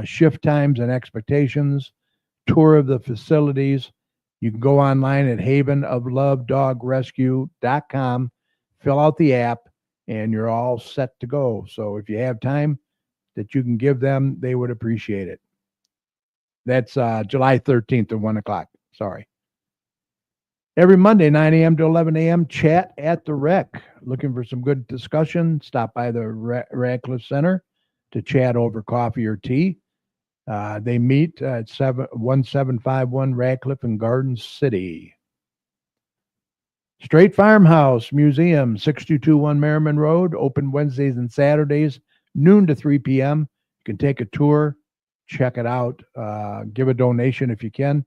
shift times and expectations, tour of the facilities. You can go online at havenoflovedogrescue.com, fill out the app, and you're all set to go. So if you have time that you can give them, they would appreciate it. That's July 13th at 1 o'clock. Sorry. Every Monday, 9 a.m. to 11 a.m., chat at the Rec. Looking for some good discussion, stop by the Radcliffe Center to chat over coffee or tea. They meet at 1751 Radcliffe in Garden City. Straight Farmhouse Museum, 6221 Merriman Road, open Wednesdays and Saturdays, noon to 3 p.m. You can take a tour, check it out, give a donation if you can.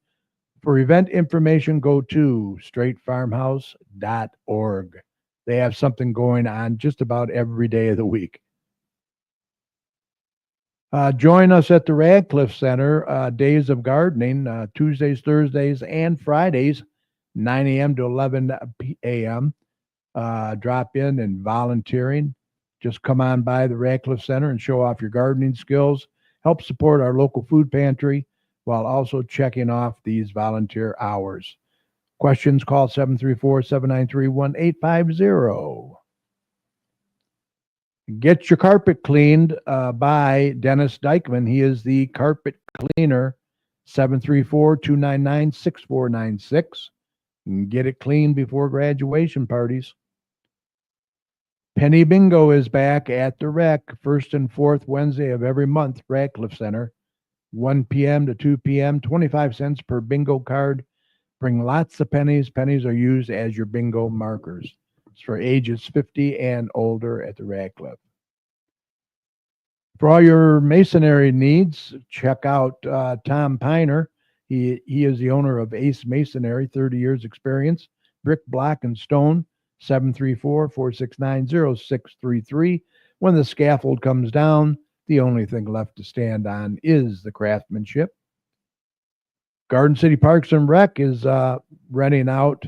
For event information, go to straightfarmhouse.org. They have something going on just about every day of the week. Join us at the Radcliffe Center, Days of Gardening, Tuesdays, Thursdays, and Fridays, 9 a.m. to 11 a.m. Drop in and volunteering. Just come on by the Radcliffe Center and show off your gardening skills. Help support our local food pantry while also checking off these volunteer hours. Questions, call 734-793-1850. Get your carpet cleaned by Dennis Dykman. He is the carpet cleaner, 734-299-6496. Get it clean before graduation parties. Penny Bingo is back at the Rec, first and fourth Wednesday of every month, Radcliffe Center, 1 p.m. to 2 p.m., 25 cents per bingo card. Bring lots of pennies. Pennies are used as your bingo markers. It's for ages 50 and older at the Radcliffe. For all your masonry needs, check out Tom Piner. He is the owner of Ace Masonry, 30 years experience, brick, block, and stone, 734-469-0633. When the scaffold comes down, the only thing left to stand on is the craftsmanship. Garden City Parks and Rec is renting out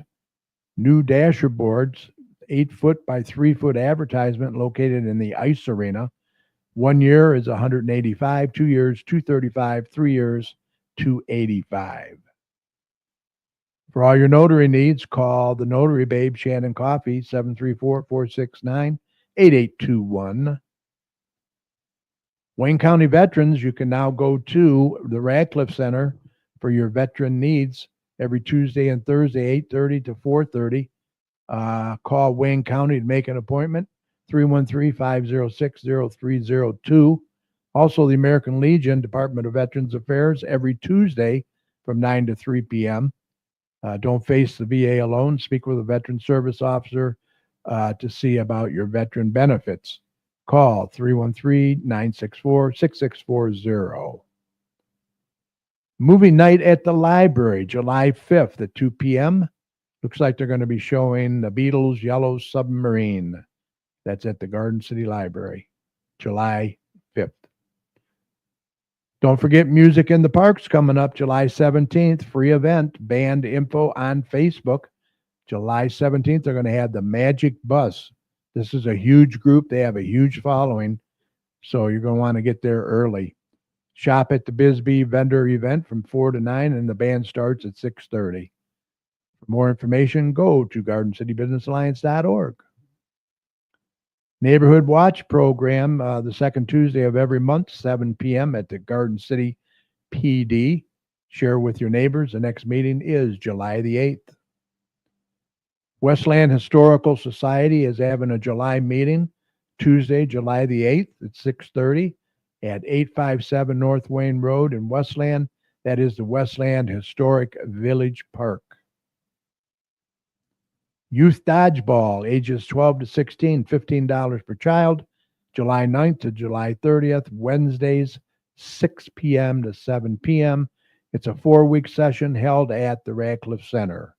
new dasher boards, 8-foot by 3-foot advertisement located in the ice arena. 1 year is $185, 2 years $235, 3 years $285. For all your notary needs, call the Notary Babe, Shannon Coffey, 734-469-8821. Wayne County veterans, you can now go to the Radcliffe Center for your veteran needs every Tuesday and Thursday, 8:30 to 4:30. Call Wayne County to make an appointment, 313-506-0302. Also, the American Legion Department of Veterans Affairs every Tuesday from 9 to 3 p.m. Don't face the VA alone. Speak with a veteran service officer to see about your veteran benefits. Call 313-964-6640. Movie night at the library, July 5th at 2 p.m. Looks like they're going to be showing the Beatles' Yellow Submarine. That's at the Garden City Library, July 5th. Don't forget Music in the Parks coming up July 17th. Free event, band info on Facebook. July 17th, they're going to have the Magic Bus. This is a huge group. They have a huge following, so you're going to want to get there early. Shop at the Bisbee vendor event from 4 to 9, and the band starts at 6:30. For more information, go to GardenCityBusinessAlliance.org. Neighborhood Watch program, the second Tuesday of every month, 7 p.m. at the Garden City PD. Share with your neighbors. The next meeting is July the 8th. Westland Historical Society is having a July meeting, Tuesday, July the 8th at 6:30 at 857 North Wayne Road in Westland. That is the Westland Historic Village Park. Youth Dodgeball, ages 12 to 16, $15 per child, July 9th to July 30th, Wednesdays, 6 p.m. to 7 p.m. It's a 4-week session held at the Radcliffe Center.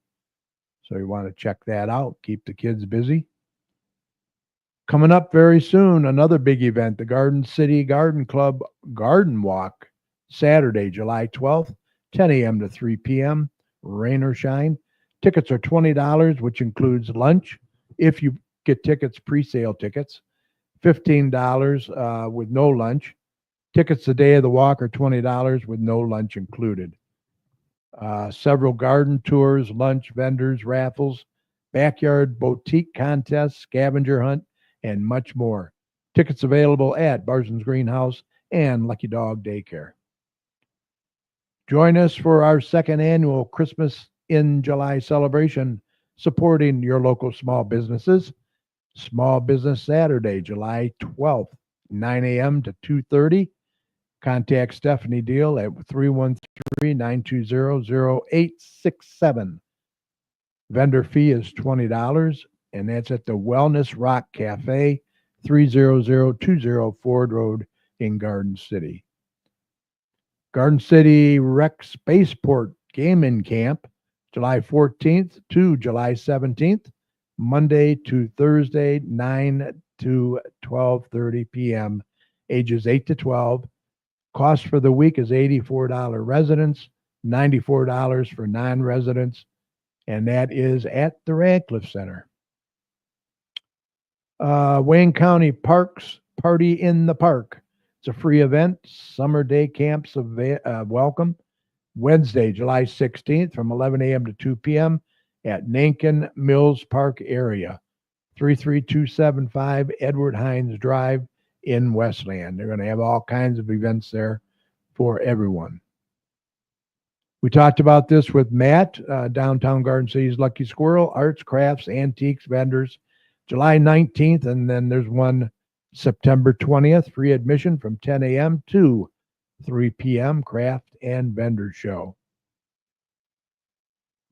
So you want to check that out. Keep the kids busy. Coming up very soon, another big event, the Garden City Garden Club Garden Walk, Saturday, July 12th, 10 a.m. to 3 p.m., rain or shine. Tickets are $20, which includes lunch, if you get tickets, pre-sale tickets, $15 with no lunch. Tickets the day of the walk are $20 with no lunch included. Several garden tours, lunch, vendors, raffles, backyard boutique contests, scavenger hunt, and much more. Tickets available at Barson's Greenhouse and Lucky Dog Daycare. Join us for our second annual Christmas in July celebration, supporting your local small businesses. Small Business Saturday, July 12th, 9 a.m. to 2:30. Contact Stephanie Deal at 313-920-0867. Vendor fee is $20, and that's at the Wellness Rock Cafe, 30020 Ford Road in Garden City. Garden City Rec Spaceport Gaming Camp, July 14th to July 17th, Monday to Thursday, 9 to 12:30 p.m., ages 8 to 12. Cost for the week is $84 residents, $94 for non-residents, and that is at the Radcliffe Center. Wayne County Parks Party in the Park. It's a free event. Summer day camps welcome. Wednesday, July 16th from 11 a.m. to 2 p.m. at Nankin Mills Park area, 33275 Edward Hines Drive in Westland. They're going to have all kinds of events there for everyone. We talked about this with Matt, downtown Garden City's Lucky Squirrel, arts, crafts, antiques, vendors, July 19th, and then there's one September 20th, free admission from 10 a.m. to 3 p.m., craft and vendor show.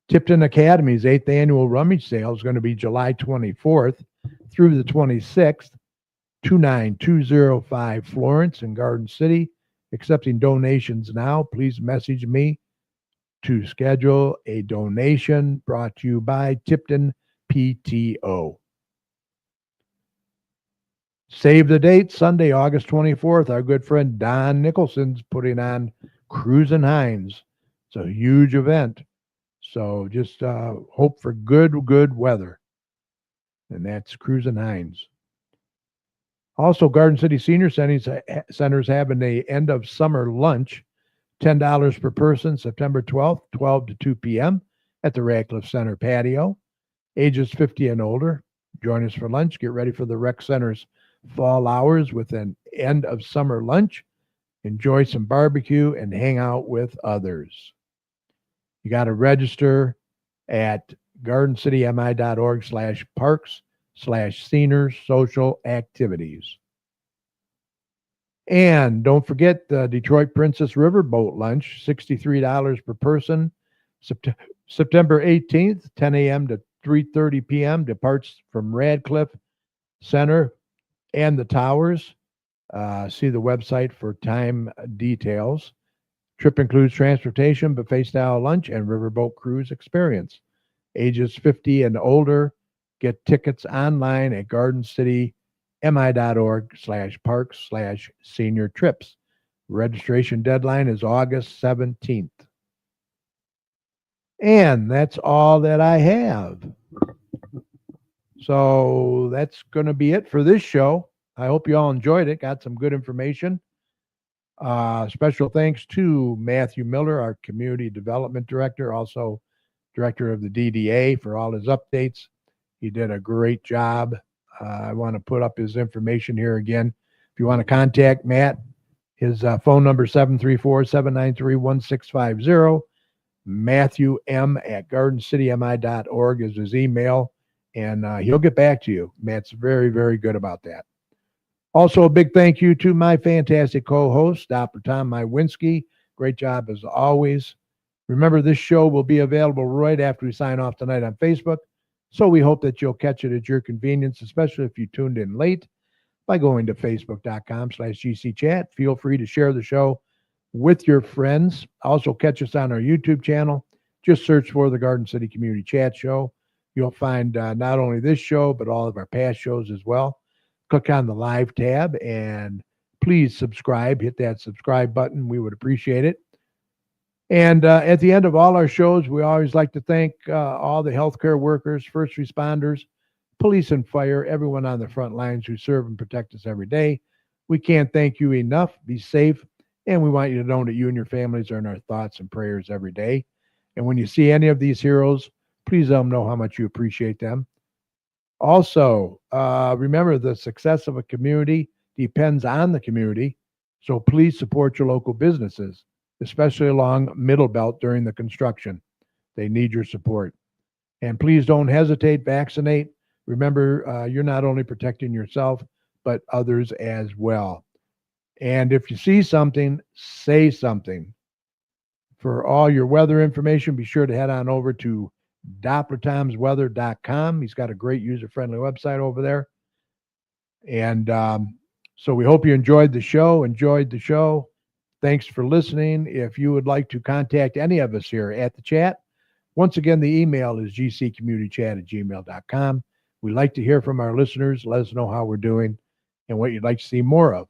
Tipton Academy's 8th annual rummage sale is going to be July 24th through the 26th, 29205 Florence in Garden City. Accepting donations now. Please message me to schedule a donation, brought to you by Tipton PTO. Save the date, Sunday, August 24th. Our good friend Don Nicholson's putting on Cruisin' Hines. It's a huge event. So just hope for good weather. And that's Cruisin' Hines. Also, Garden City Senior Center's having a end of summer lunch, $10 per person, September 12th, 12 to 2 p.m. at the Radcliffe Center patio. Ages 50 and older. Join us for lunch. Get ready for the Rec Center's fall hours with an end of summer lunch. Enjoy some barbecue and hang out with others. You got to register at gardencitymi.org/parks/seniors social activities. And don't forget the Detroit Princess River Boat Lunch, $63 per person, September 18th, 10 a.m. to 3:30 p.m. Departs from Radcliffe Center and the Towers. See the website for time details. Trip includes transportation, buffet-style lunch, and riverboat cruise experience. Ages 50 and older. Get tickets online at gardencitymi.org/parks/senior trips. Registration deadline is August 17th. And that's all that I have. So that's going to be it for this show. I hope you all enjoyed it. Got some good information. Special thanks to Matthew Miller, our Community Development Director, also Director of the DDA, for all his updates. He did a great job. I want to put up his information here again. If you want to contact Matt, his phone number is 734-793-1650. Matthew M at gardencitymi.org is his email, and he'll get back to you. Matt's very, very good about that. Also, a big thank you to my fantastic co-host, Dr. Tom Mywinski. Great job as always. Remember, this show will be available right after we sign off tonight on Facebook, so we hope that you'll catch it at your convenience, especially if you tuned in late, by going to facebook.com/GCChat. Feel free to share the show with your friends. Also, catch us on our YouTube channel. Just search for the Garden City Community Chat Show. You'll find not only this show, but all of our past shows as well. Click on the live tab and please subscribe. Hit that subscribe button. We would appreciate it. And at the end of all our shows, we always like to thank all the healthcare workers, first responders, police and fire, everyone on the front lines who serve and protect us every day. We can't thank you enough. Be safe. And we want you to know that you and your families are in our thoughts and prayers every day. And when you see any of these heroes, please let them know how much you appreciate them. Also, remember, the success of a community depends on the community. So please support your local businesses, especially along Middle Belt during the construction. They need your support. And please don't hesitate, vaccinate. Remember, you're not only protecting yourself, but others as well. And if you see something, say something. For all your weather information, be sure to head on over to DopplerTomsWeather.com. He's got a great user-friendly website over there. And so we hope you enjoyed the show. Thanks for listening. If you would like to contact any of us here at the chat, once again, the email is gccommunitychat@gmail.com. We like to hear from our listeners. Let us know how we're doing and what you'd like to see more of.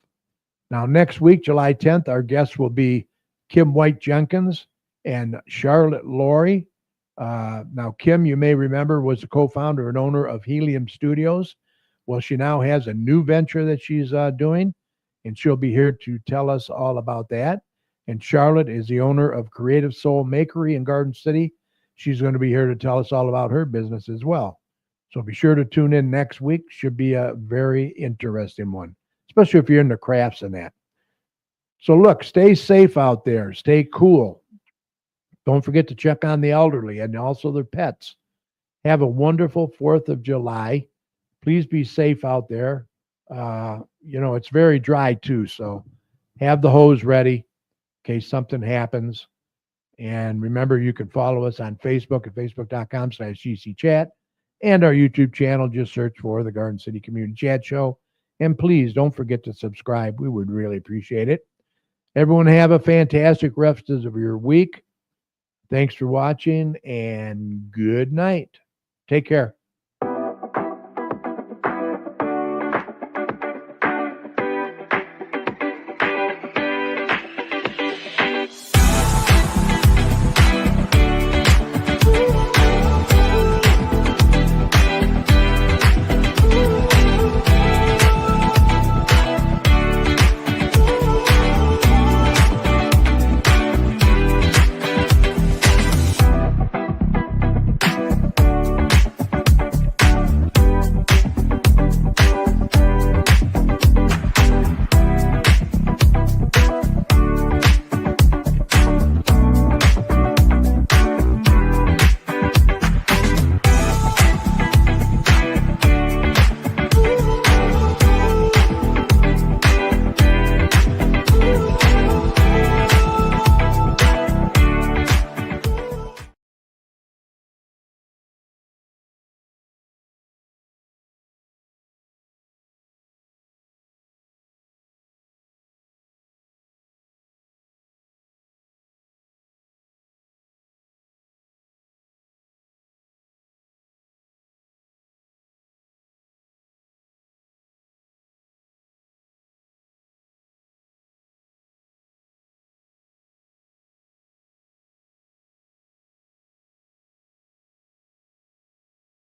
Now, next week, July 10th, our guests will be Kim White-Jenkins and Charlotte Laurie. Now, Kim, you may remember, was the co-founder and owner of Helium Studios. Well, she now has a new venture that she's doing, and she'll be here to tell us all about that. And Charlotte is the owner of Creative Soul Makery in Garden City. She's going to be here to tell us all about her business as well. So be sure to tune in next week. Should be a very interesting one, especially if you're into crafts and that. So look, stay safe out there. Stay cool. Don't forget to check on the elderly and also their pets. Have a wonderful 4th of July. Please be safe out there. It's very dry too, so have the hose ready in case something happens. And remember, you can follow us on Facebook at facebook.com/GCChat and our YouTube channel. Just search for the Garden City Community Chat Show. And please don't forget to subscribe. We would really appreciate it. Everyone have a fantastic rest of your week. Thanks for watching and good night. Take care.